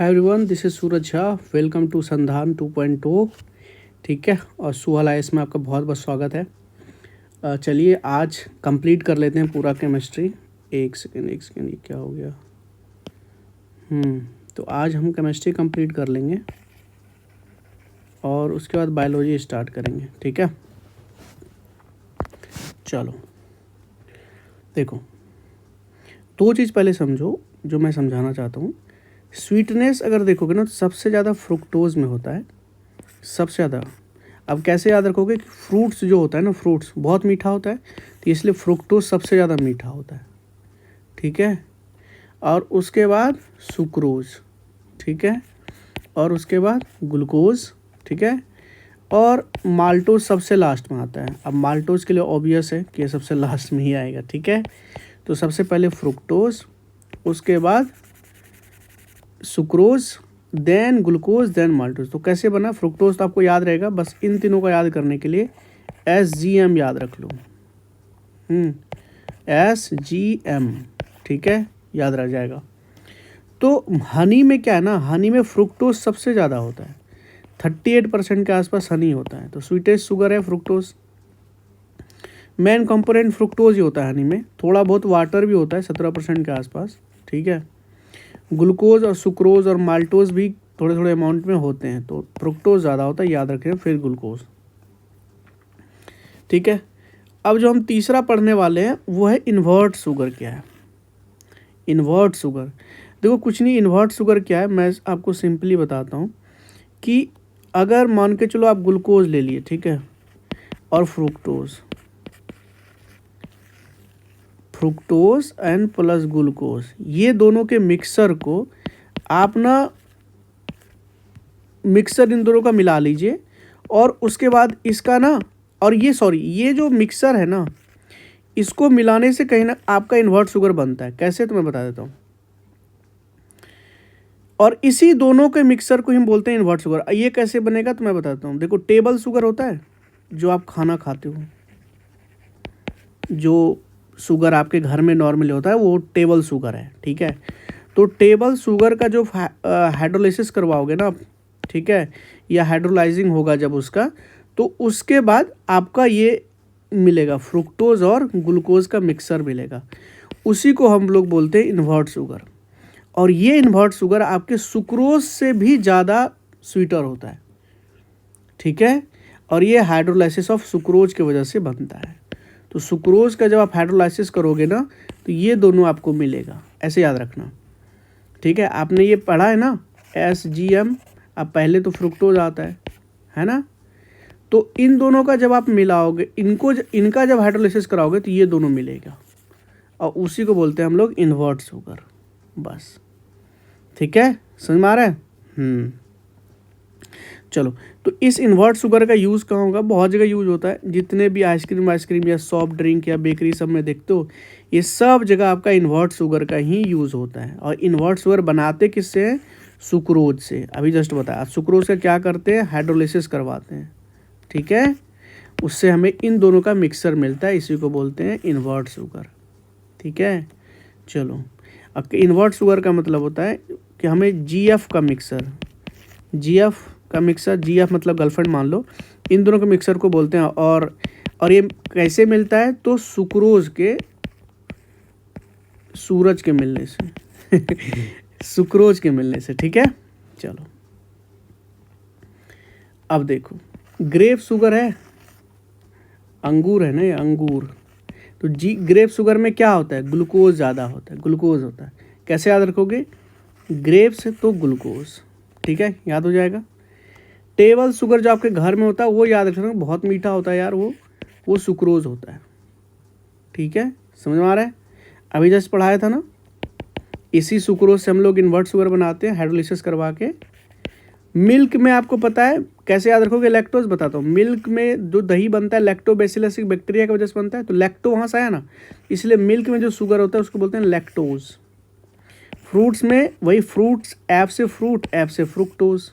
Hi everyone, this is Suraj Jha. Welcome to Sandhan 2.0। ठीक है, और सुहल आईएएस में आपका बहुत बहुत स्वागत है। चलिए आज कंप्लीट कर लेते हैं पूरा केमिस्ट्री। एक सेकेंड ये क्या हो गया। तो आज हम केमिस्ट्री कंप्लीट कर लेंगे और उसके बाद बायोलॉजी स्टार्ट करेंगे। ठीक है, चलो देखो, दो चीज़ पहले समझो जो मैं समझाना चाहता हूँ। स्वीटनेस अगर देखोगे ना तो सबसे ज़्यादा फ्रुक्टोज में होता है, सबसे ज़्यादा। अब कैसे याद रखोगे कि फ्रूट्स जो होता है ना, फ्रूट्स बहुत मीठा होता है, तो इसलिए फ्रुक्टोज सबसे ज़्यादा मीठा होता है। ठीक है, और उसके बाद सुक्रोज। ठीक है, और उसके बाद ग्लूकोज। ठीक है, और माल्टोज सबसे लास्ट में आता है। अब माल्टोज के लिए ऑब्वियस है कि ये सबसे लास्ट में ही आएगा। ठीक है, तो सबसे पहले फ्रुक्टोज, उसके बाद sucrose, then glucose, then maltose. तो कैसे बना फ्रुक्टोज, तो आपको याद रहेगा, बस इन तीनों का याद करने के लिए SGM याद रख लो। SGM, ठीक है, याद रह जाएगा। तो हनी में क्या है ना, हनी में फ्रुक्टोज सबसे ज़्यादा होता है, 38% के आसपास हनी होता है। तो स्वीटेस्ट शुगर है फ्रुक्टोज। मेन कंपोनेंट फ्रुक्टोज ही होता है हनी में, थोड़ा बहुत वाटर भी होता है 17% के आसपास। ठीक है, ग्लूकोज और सुक्रोज और माल्टोज भी थोड़े थोड़े अमाउंट में होते हैं, तो फ्रुक्टोज ज़्यादा होता है, याद रखें, फिर ग्लूकोज। ठीक है, अब जो हम तीसरा पढ़ने वाले हैं वो है इन्वर्ट शुगर। क्या है इन्वर्ट शुगर? देखो कुछ नहीं, इन्वर्ट शुगर क्या है मैं आपको सिंपली बताता हूँ कि अगर मान के चलो आप ग्लूकोज ले लिए, ठीक है, और फ्रुक्टोज एंड प्लस ग्लूकोज, ये दोनों के मिक्सर को आप ना मिक्सर इन दोनों का मिला लीजिए, और उसके बाद इसका ना, और ये जो मिक्सर है ना, इसको मिलाने से कहीं ना आपका इन्वर्ट शुगर बनता है। कैसे, तो मैं बता देता हूँ। और इसी दोनों के मिक्सर को हम बोलते हैं इन्वर्ट शुगर। ये कैसे बनेगा तो मैं बताता हूँ। देखो, टेबल शुगर होता है जो आप खाना खाते हो, जो शुगर आपके घर में नॉर्मली होता है वो टेबल शुगर है। ठीक है, तो टेबल शुगर का जो हाइड्रोलाइसिस करवाओगे ना, ठीक है, या हाइड्रोलाइजिंग होगा जब उसका, तो उसके बाद आपका ये मिलेगा, फ्रुक्टोज और ग्लूकोज का मिक्सर मिलेगा। उसी को हम लोग बोलते हैं इन्वर्ट शुगर। और ये इन्वर्ट शुगर आपके सुक्रोज से भी ज़्यादा स्वीटर होता है। ठीक है, और ये हाइड्रोलाइसिस ऑफ सुक्रोज की वजह से बनता है। तो सुक्रोज का जब आप हाइड्रोलाइसिस करोगे ना, तो ये दोनों आपको मिलेगा, ऐसे याद रखना। ठीक है, आपने ये पढ़ा है ना SGM। अब पहले तो फ्रुक्टोज आता है ना, तो इन दोनों का जब आप मिलाओगे, इनका जब हाइड्रोलाइसिस कराओगे तो ये दोनों मिलेगा, और उसी को बोलते हैं हम लोग इन्वर्ट शुगर। बस, ठीक है, समझ में आ रहा है? चलो, तो इस इन्वर्ट शुगर का यूज़ कहाँ होगा? बहुत जगह यूज़ होता है। जितने भी आइसक्रीम या सॉफ्ट ड्रिंक या बेकरी सब में देखते हो, ये सब जगह आपका इन्वर्ट शुगर का ही यूज़ होता है। और इन्वर्ट शुगर बनाते किससे हैं? सुक्रोज से। अभी जस्ट बताया, सुक्रोज का क्या करते हैं? हाइड्रोलाइसिस करवाते हैं। ठीक है, उससे हमें इन दोनों का मिक्सर मिलता है, इसी को बोलते हैं इन्वर्ट शुगर। ठीक है, चलो, अब इन्वर्ट शुगर का मतलब होता है कि हमें GF का मिक्सर, GF मतलब गर्लफ्रेंड मान लो, इन दोनों के मिक्सर को बोलते हैं। और ये कैसे मिलता है? तो सुक्रोज के सूरज के मिलने से सुक्रोज के मिलने से। ठीक है, चलो, अब देखो, ग्रेप शुगर है, अंगूर है ना, ये अंगूर। तो ग्रेप शुगर में क्या होता है? ग्लूकोज ज़्यादा होता है, ग्लूकोज होता है। कैसे याद रखोगे? ग्रेप्स तो ग्लूकोज। ठीक है, याद हो जाएगा। टेबल शुगर जो आपके घर में होता है वो याद रखना, बहुत मीठा होता है यार, वो सुक्रोज होता है। ठीक है, समझ में आ रहा है? अभी जस्ट पढ़ाया था ना, इसी सुक्रोज से हम लोग इन्वर्ट शुगर बनाते हैं हाइड्रोलाइसिस करवा के। मिल्क में आपको पता है कैसे याद रखोगे? लैक्टोज बताता हूँ। मिल्क में जो दही बनता है लैक्टोबैसिलस बैक्टीरिया की वजह से बनता है, तो लैक्टो वहाँ से आया ना, इसलिए मिल्क में जो शुगर होता है उसको बोलते हैं लैक्टोज। फ्रूट्स में वही, फ्रूट्स एफ से फ्रुक्टोज।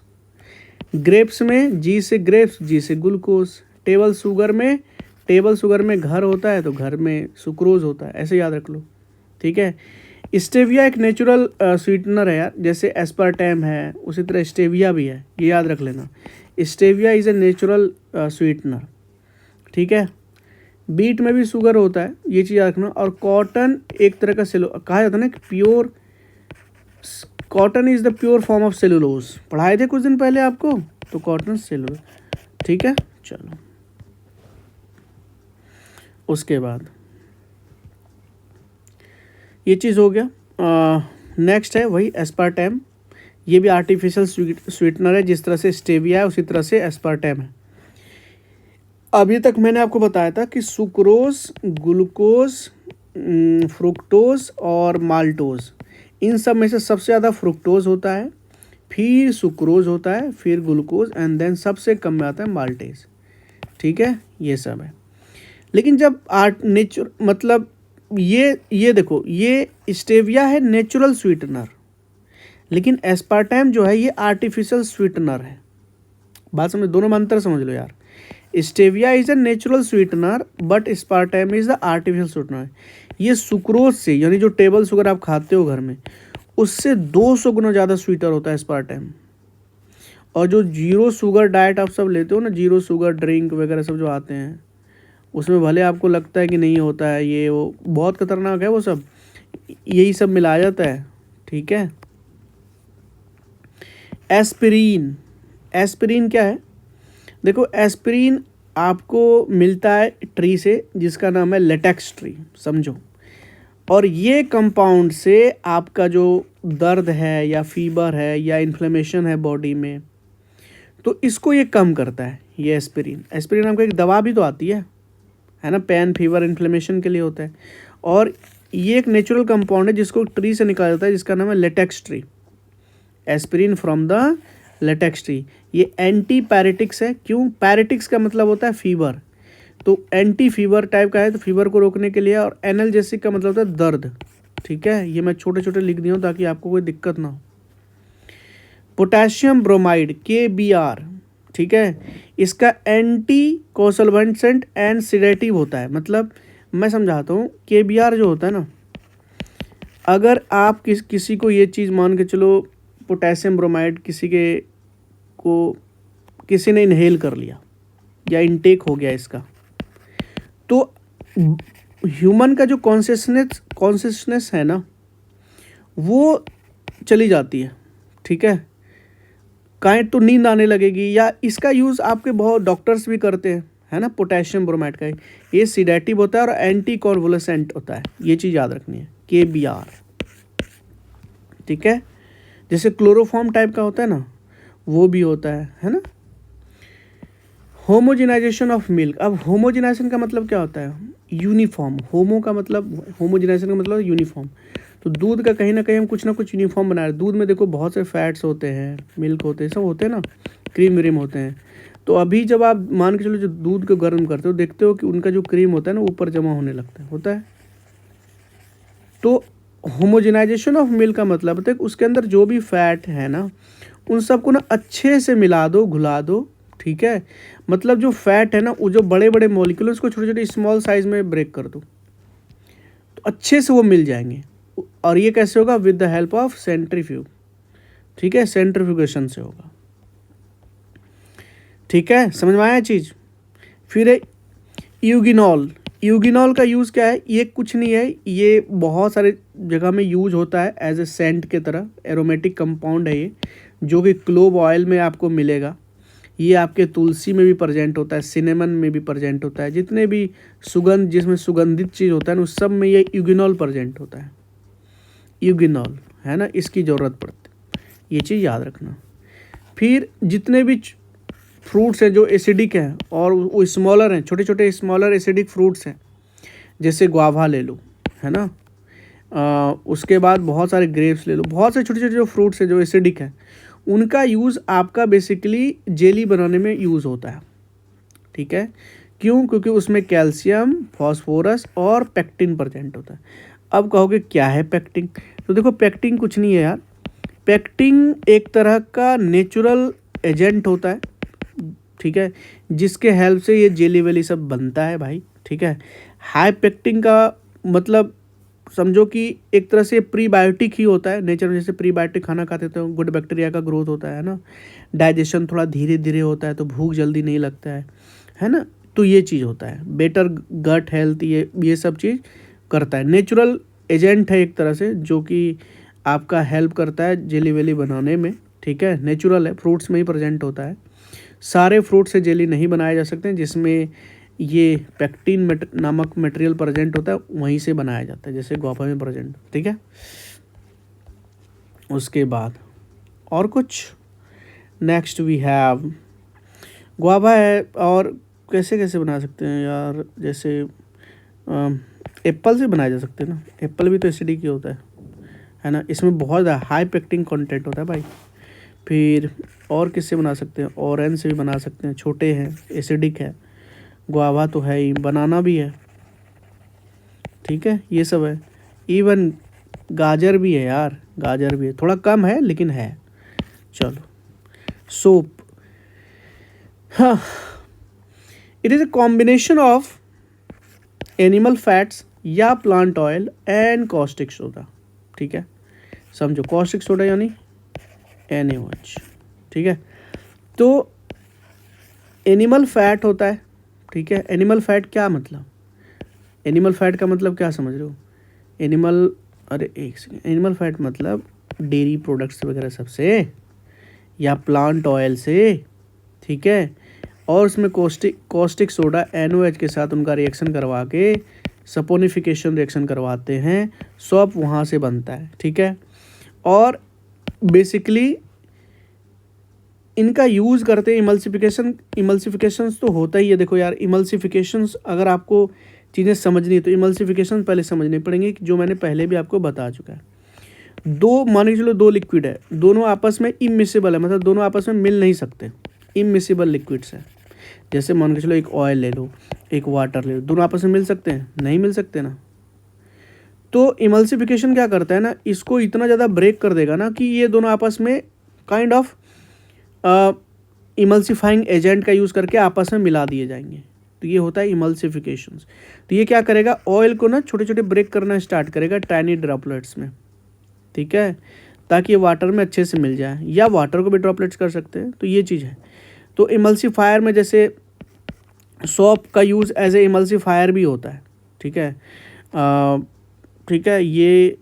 ग्रेप्स में G से ग्रेप्स, G से ग्लूकोज। टेबल शुगर में घर होता है तो घर में सुक्रोज होता है, ऐसे याद रख लो। ठीक है, स्टेविया एक नेचुरल स्वीटनर है यार, जैसे एस्पार्टेम है उसी तरह स्टेविया भी है, ये याद रख लेना। Stevia is a natural sweetener, ठीक है। बीट में भी शुगर होता है, ये चीज़ याद रखना। और कॉटन एक तरह का कहा जाता है ना कि pure cotton is the pure form of cellulose, पढ़ाए थे कुछ दिन पहले आपको, तो कॉटन सेलुलोज, ठीक है। चलो उसके बाद ये चीज़ हो गया। नेक्स्ट है वही एस्पार्टेम, ये भी आर्टिफिशियल स्वीटनर है, जिस तरह से स्टेविया है उसी तरह से एस्पार्टेम है। अभी तक मैंने आपको बताया था कि सुक्रोज, ग्लूकोज, फ्रुक्टोज और माल्टोज, इन सब में से सबसे ज़्यादा फ्रुक्टोज होता है, फिर सुक्रोज होता है, फिर ग्लूकोज एंड देन सबसे कम में आता है माल्टेज, ठीक है। ये सब है। लेकिन जब मतलब ये देखो, ये स्टेविया है नेचुरल स्वीटनर, लेकिन एस्पार्टेम जो है ये आर्टिफिशियल स्वीटनर है। बात समझ, दोनों में अंतर समझ लो यार। Stevia is a natural sweetener but aspartame is the artificial sweetener. ये सुक्रोज से, यानी जो टेबल शुगर आप खाते हो घर में, उससे 200 गुना ज़्यादा स्वीटर होता है एस्पार्टेम। और जो जीरो शुगर डाइट आप सब लेते हो ना, जीरो शुगर ड्रिंक वगैरह सब जो आते हैं, उसमें भले आपको लगता है कि नहीं होता है, ये वो बहुत खतरनाक है, वो सब यही सब मिलाया जाता है, ठीक है। एस्पिरिन, एस्पिरिन क्या है? देखो एस्पिरिन आपको मिलता है ट्री से जिसका नाम है लेटेक्स ट्री, समझो। और ये कंपाउंड से आपका जो दर्द है या फीवर है या इन्फ्लेमेशन है बॉडी में, तो इसको ये कम करता है ये एस्पिरिन। एस्पिरिन आपको एक दवा भी तो आती है ना, पेन, फीवर, इन्फ्लेमेशन के लिए होता है। और ये एक नेचुरल कंपाउंड है जिसको ट्री से निकाला जाता है, जिसका नाम है latex tree. Aspirin from the latex tree. ये एंटी पैरेटिक्स है। क्यों? पैरेटिक्स का मतलब होता है फीवर, तो एंटी फीवर टाइप का है, तो फीवर को रोकने के लिए। और एनाल्जेसिक का मतलब होता है दर्द, ठीक है। ये मैं छोटे छोटे लिख दिया हूँ ताकि आपको कोई दिक्कत ना हो। पोटेशियम ब्रोमाइड KBr, ठीक है, इसका एंटी कोसलवेंसेंट एंड सिडेटिव होता है। मतलब मैं समझाता हूँ, KBr जो होता है ना, अगर आप किसी को ये चीज़ मान के चलो, पोटेशियम ब्रोमाइड किसी ने इनहेल कर लिया या इनटेक हो गया इसका, तो ह्यूमन का जो कॉन्शियसनेस है ना, वो चली जाती है, ठीक है। काहे तो नींद आने लगेगी। या इसका यूज़ आपके बहुत डॉक्टर्स भी करते हैं, है ना, पोटेशियम ब्रोमाइड का। ये सिडेटिव होता है और एंटी कॉन्वुलेसेंट होता है, ये चीज़ याद रखनी है, KBr, ठीक है। जैसे क्लोरोफॉर्म टाइप का होता है ना, वो भी होता है ना। Homogenization of milk. अब होमोजेनाइजेशन का मतलब क्या होता है? यूनिफॉर्म। होमोजेनाइजेशन का मतलब यूनिफॉर्म। तो दूध का कहीं ना कहीं हम कुछ ना कुछ यूनिफॉर्म बना रहे हैं। दूध में देखो बहुत से फैट्स होते हैं, मिल्क होते हैं, सब होते हैं ना, क्रीम व्रीम होते हैं। तो अभी जब आप मान के चलो जो दूध को गर्म करते हो, देखते हो कि उनका जो क्रीम होता है ना, ऊपर जमा होने लगता है। तो होमोजेनाइजेशन ऑफ मिल्क का मतलब होता है कि उसके अंदर जो भी फैट है ना, उन सबको ना अच्छे से मिला दो, घुला दो, ठीक है। मतलब जो फैट है ना, वो जो बड़े बड़े मॉलिक्यूल, उसको छोटे छोटे स्मॉल साइज में ब्रेक कर दो, तो अच्छे से वो मिल जाएंगे। और ये कैसे होगा? With the help of centrifuge, ठीक है, सेंट्रीफ्यूगेशन से होगा, ठीक है। समझ में आया चीज़? फिर है यूगिनॉल। यूगिनॉल का यूज़ क्या है? ये कुछ नहीं है, ये बहुत सारे जगह में यूज होता है एज ए सेंट के तरह। एरोमेटिक कंपाउंड है ये, जो कि क्लोव ऑयल में आपको मिलेगा। ये आपके तुलसी में भी प्रेजेंट होता है, सिनेमन में भी प्रेजेंट होता है। जितने भी सुगंध, जिसमें सुगंधित चीज़ होता है ना, उस सब में ये यूगिनॉल प्रेजेंट होता है। यूगिनॉल है ना, इसकी ज़रूरत पड़ती है, ये चीज़ याद रखना। फिर जितने भी फ्रूट्स हैं जो एसिडिक हैं और वो स्मॉलर हैं, छोटे छोटे स्मॉलर एसिडिक फ्रूट्स हैं, जैसे गुआवा ले लो, है ना, उसके बाद बहुत सारे ग्रेप्स ले लो, बहुत से छोटे छोटे जो फ्रूट्स हैं जो एसिडिक हैं, उनका यूज़ आपका बेसिकली जेली बनाने में यूज़ होता है, ठीक है। क्यों? क्योंकि उसमें कैल्शियम, फॉस्फोरस और पेक्टिन प्रेजेंट होता है। अब कहोगे क्या है पेक्टिन? तो देखो पेक्टिन कुछ नहीं है यार। पेक्टिन एक तरह का नेचुरल एजेंट होता है, ठीक है, जिसके हेल्प से ये जेली वेली सब बनता है भाई, ठीक है। हाई पेक्टिन का मतलब समझो कि एक तरह से प्रीबायोटिक ही होता है नेचर में। जैसे प्रीबायोटिक खाना खाते तो गुड बैक्टीरिया का ग्रोथ होता है ना, डाइजेशन थोड़ा धीरे धीरे होता है, तो भूख जल्दी नहीं लगता है ना। तो ये चीज़ होता है, बेटर गट हेल्थ, ये सब चीज़ करता है। नेचुरल एजेंट है एक तरह से, जो कि आपका हेल्प करता है जेली वेली बनाने में, ठीक है। नेचुरल है, फ्रूट्स में ही प्रेजेंट होता है। सारे फ्रूट से जेली नहीं बनाए जा सकते हैं, जिसमें ये पेक्टिन नामक मटेरियल प्रेजेंट होता है, वहीं से बनाया जाता है, जैसे गुआवा में प्रेजेंट, ठीक है। उसके बाद और कुछ नेक्स्ट वी हैव गुआवा है। और कैसे कैसे बना सकते हैं यार, जैसे एप्पल से बनाया जा सकते हैं ना, एप्पल भी तो एसिडिक ही होता है ना, इसमें बहुत हाई पेक्टिन कंटेंट होता है भाई। फिर और किससे बना सकते हैं, ऑरेंज से भी बना सकते हैं, छोटे हैं, एसिडिक है। गुआवा तो है ही, बनाना भी है, ठीक है, ये सब है। इवन गाजर भी है यार, गाजर भी है, थोड़ा कम है लेकिन है। चलो सोप, हाँ, it is a combination of animal fats या plant oil and caustic soda, ठीक है। समझो कॉस्टिक सोडा यानी NaOH, ठीक है। तो एनिमल फैट होता है, ठीक है। एनिमल फैट क्या मतलब, एनिमल फैट का मतलब क्या समझ रहे हो? एनिमल, अरे एक सेकेंड, एनिमल फैट मतलब डेयरी प्रोडक्ट्स वगैरह सबसे, या प्लांट ऑयल से, ठीक है। और उसमें कॉस्टिक सोडा NaOH के साथ उनका रिएक्शन करवा के सपोनिफिकेशन रिएक्शन करवाते हैं, सॉप वहाँ से बनता है, ठीक है। और बेसिकली इनका यूज़ करते हैं इमल्सिफिकेशंस तो होता ही है। देखो यार, इमल्सिफिकेशंस अगर आपको चीज़ें समझनी है तो इमल्सिफिकेशन पहले समझनी पड़ेंगी, जो मैंने पहले भी आपको बता चुका है। मान के चलो दो लिक्विड है, दोनों आपस में इमिसिबल है, मतलब दोनों आपस में मिल नहीं सकते, इमिसिबल लिक्विड्स है। जैसे मान के चलो एक ऑयल ले लो, एक वाटर ले लो, दोनों आपस में मिल सकते हैं? नहीं मिल सकते ना। तो इमल्सिफिकेशन क्या करता है ना, इसको इतना ज़्यादा ब्रेक कर देगा ना कि ये दोनों आपस में काइंड ऑफ इमल्सिफाइंग एजेंट का यूज़ करके आपस में मिला दिए जाएंगे। तो ये होता है इमल्सिफिकेशन। तो ये क्या करेगा, ऑयल को ना छोटे छोटे ब्रेक करना स्टार्ट करेगा टाइनी ड्रॉपलेट्स में, ठीक है, ताकि ये वाटर में अच्छे से मिल जाए, या वाटर को भी ड्रॉपलेट्स कर सकते हैं। तो ये चीज़ है। तो इमल्सिफायर में जैसे सोप का यूज़ एज ए इमल्सिफायर भी होता है, ठीक है। ठीक है, ये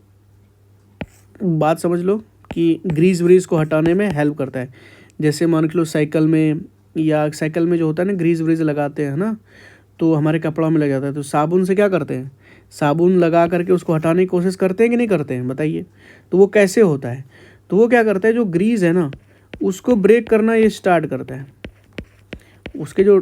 बात समझ लो कि ग्रीस व्रीस को हटाने में हेल्प करता है। जैसे मान लो साइकिल में जो होता है ना, ग्रीस व्रीस लगाते हैं ना, तो हमारे कपड़ों में लग जाता है। तो साबुन से क्या करते हैं, साबुन लगा करके उसको हटाने की कोशिश करते हैं कि नहीं करते हैं, बताइए। तो वो कैसे होता है, तो वो क्या करता है, जो ग्रीस है ना उसको ब्रेक करना ये स्टार्ट करता है, उसके जो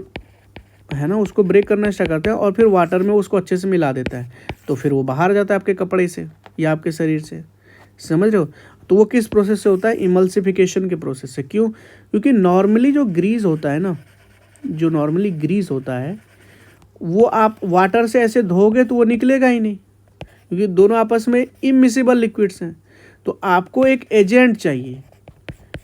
है ना उसको ब्रेक करना स्टार्ट करता है, और फिर वाटर में उसको अच्छे से मिला देता है। तो फिर वो बाहर जाता है आपके कपड़े से या आपके शरीर से, समझ रहे हो। तो वो किस प्रोसेस से होता है, इमल्सिफिकेशन के प्रोसेस से। क्यों? क्योंकि नॉर्मली जो ग्रीस होता है ना, जो नॉर्मली ग्रीस होता है वो आप वाटर से ऐसे धोगे तो वो निकलेगा ही नहीं, क्योंकि दोनों आपस में इमिसिबल लिक्विड्स हैं। तो आपको एक एजेंट चाहिए,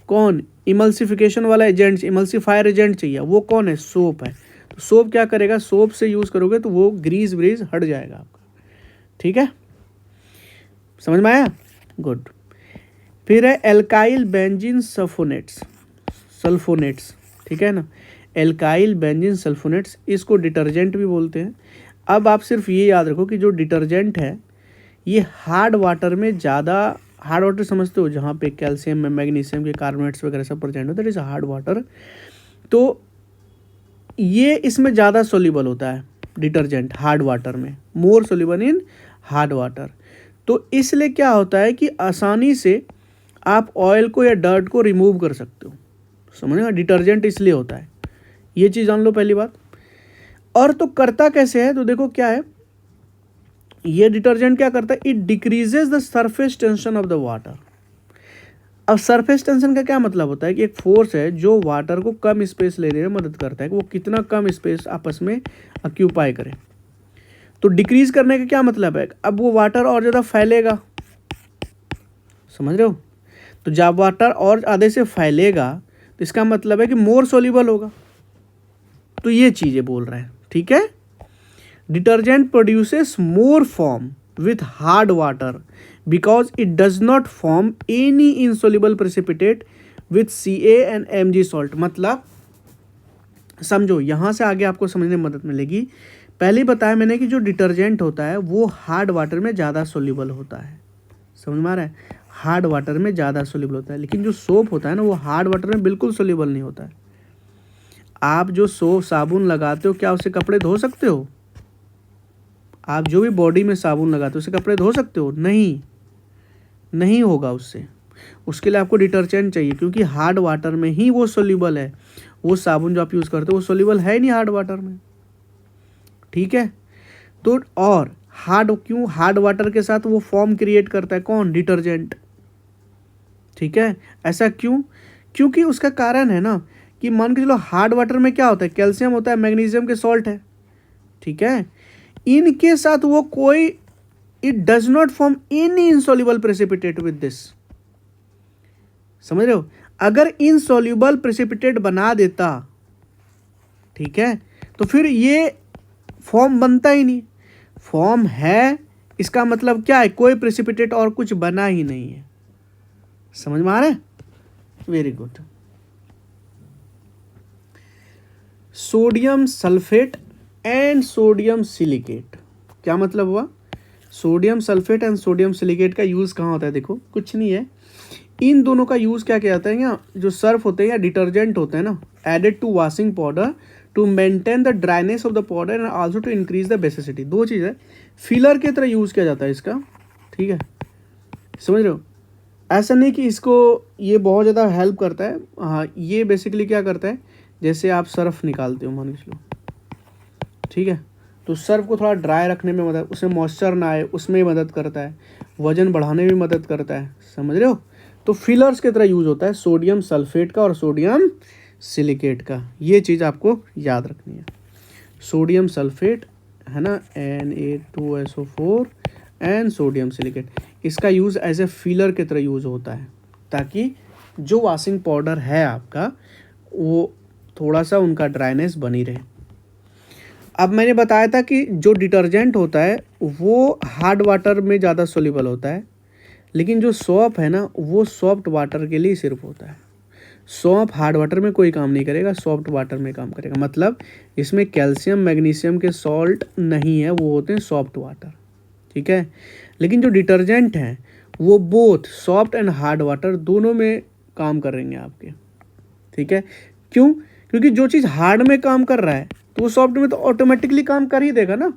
कौन, इमल्सिफिकेशन वाला एजेंट, इमल्सिफायर एजेंट चाहिए। वो कौन है, सोप है। तो सोप क्या करेगा, सोप से यूज़ करोगे तो वो ग्रीस व्रीस हट जाएगा आपका, ठीक है, समझ में आया, गुड। फिर है एल्काइल बेंजीन सल्फोनेट्स, ठीक है ना, एल्काइल बेंजीन सल्फोनेट्स, इसको डिटर्जेंट भी बोलते हैं। अब आप सिर्फ ये याद रखो कि जो डिटर्जेंट है ये हार्ड वाटर में ज़्यादा, हार्ड वाटर समझते हो जहाँ पे कैल्शियम में मैग्नीशियम के कार्बोनेट्स वगैरह सब प्रेजेंट होता है, दैट इज हार्ड वाटर। तो ये इसमें ज़्यादा सोल्यूबल होता है डिटर्जेंट हार्ड वाटर में, more soluble in hard water. तो इसलिए क्या होता है कि आसानी से आप ऑयल को या डर्ट को रिमूव कर सकते हो, समझे, डिटर्जेंट इसलिए होता है। ये चीज़ जान लो पहली बात। और तो करता कैसे है, तो देखो क्या है, ये डिटर्जेंट क्या करता है, it decreases the surface tension of the water. अब सरफेस टेंशन का क्या मतलब होता है कि एक फोर्स है जो वाटर को कम स्पेस लेने में मदद करता है, कि वो कितना कम स्पेस आपस में ऑक्यूपाई करे। तो डिक्रीज करने का क्या मतलब है, अब वो वाटर और ज़्यादा फैलेगा, समझ रहे हो। तो जब वाटर और आधे से फैलेगा तो इसका मतलब है कि मोर सोल्यूबल होगा। तो ये चीज़ें बोल रहे हैं, ठीक है। Detergent produces more form, with hard water because it does not form any insoluble precipitate with Ca and Mg salt। मतलब समझो, यहाँ से आगे आपको समझने में मदद मिलेगी। पहले ही बताया मैंने कि जो डिटर्जेंट होता है वो हार्ड वाटर में ज़्यादा सोल्यूबल होता है, समझ में आ रहा है, हार्ड वाटर में ज़्यादा सोल्यूबल होता है। लेकिन जो सोप होता है ना वो हार्ड वाटर में बिल्कुल सोल्यूबल नहीं होता है। आप जो सोप साबुन लगाते हो, क्या उससे कपड़े धो सकते हो? आप जो भी बॉडी में साबुन लगाते हो उससे कपड़े धो सकते हो? नहीं, नहीं होगा उससे। उसके लिए आपको डिटर्जेंट चाहिए, क्योंकि हार्ड वाटर में ही वो सोल्यूबल है। वो साबुन जो आप यूज़ करते हो वो सोल्यूबल है ही नहीं हार्ड वाटर में, ठीक है। तो और हार्ड वाटर के साथ वो फॉर्म क्रिएट करता है, कौन? डिटर्जेंट, ठीक है। ऐसा क्यों? क्योंकि उसका कारण है ना कि मान के चलो हार्ड वाटर में क्या होता है, कैल्शियम होता है, मैग्नीशियम के सॉल्ट है, ठीक है। इनके साथ वो कोई, it does not form any insoluble precipitate with this, समझ रहे हो। अगर इनसॉल्युबल प्रेसिपिटेट बना देता, ठीक है, तो फिर ये फॉर्म बनता ही नहीं। फॉर्म है इसका मतलब क्या है, कोई प्रेसिपिटेट और कुछ बना ही नहीं है। समझ में आ रहा है? Very good. Sodium sulphate and sodium silicate, क्या मतलब हुआ? Sodium sulphate and sodium silicate का यूज़ कहाँ होता है? देखो, कुछ नहीं है, इन दोनों का यूज़ क्या किया जाता है, या जो सर्फ होते हैं या डिटर्जेंट होते हैं ना, added to washing powder to maintain the dryness of the powder and also to increase the basicity. दो चीज़ है, फिलर की तरह यूज़ किया जाता है इसका, ठीक है, समझ रहे हो। ऐसा नहीं कि इसको ये बहुत ज़्यादा हेल्प करता है, हाँ, ये बेसिकली क्या करता है, जैसे आप सर्फ निकालते हो मान के चलो, ठीक है, तो सर्फ को थोड़ा ड्राई रखने में मदद, उसमें मॉइस्चर ना आए उसमें मदद करता है, वजन बढ़ाने में मदद करता है, समझ रहे हो। तो फिलर्स की तरह यूज़ होता है सोडियम सल्फेट का और सोडियम सिलिकेट का। ये चीज़ आपको याद रखनी है। सोडियम सल्फेट है ना, Na2SO4 एंड सोडियम सिलिकेट, इसका यूज़ एज ए फिलर की तरह यूज़ होता है, ताकि जो वॉशिंग पाउडर है आपका वो थोड़ा सा उनका ड्राइनेस बनी रहे। अब मैंने बताया था कि जो डिटर्जेंट होता है वो हार्ड वाटर में ज़्यादा सोल्यूबल होता है, लेकिन जो सोप है ना वो सॉफ्ट वाटर के लिए सिर्फ होता है। सोप हार्ड वाटर में कोई काम नहीं करेगा, सॉफ्ट वाटर में काम करेगा। मतलब इसमें कैल्शियम मैग्नीशियम के सॉल्ट नहीं है, वो होते हैं सॉफ्ट वाटर, ठीक है। लेकिन जो डिटर्जेंट हैं वो both soft and hard water दोनों में काम करेंगे आपके, ठीक है। क्यों? क्योंकि जो चीज़ हार्ड में काम कर रहा है तो वो सॉफ्ट में तो ऑटोमेटिकली काम कर ही देगा ना,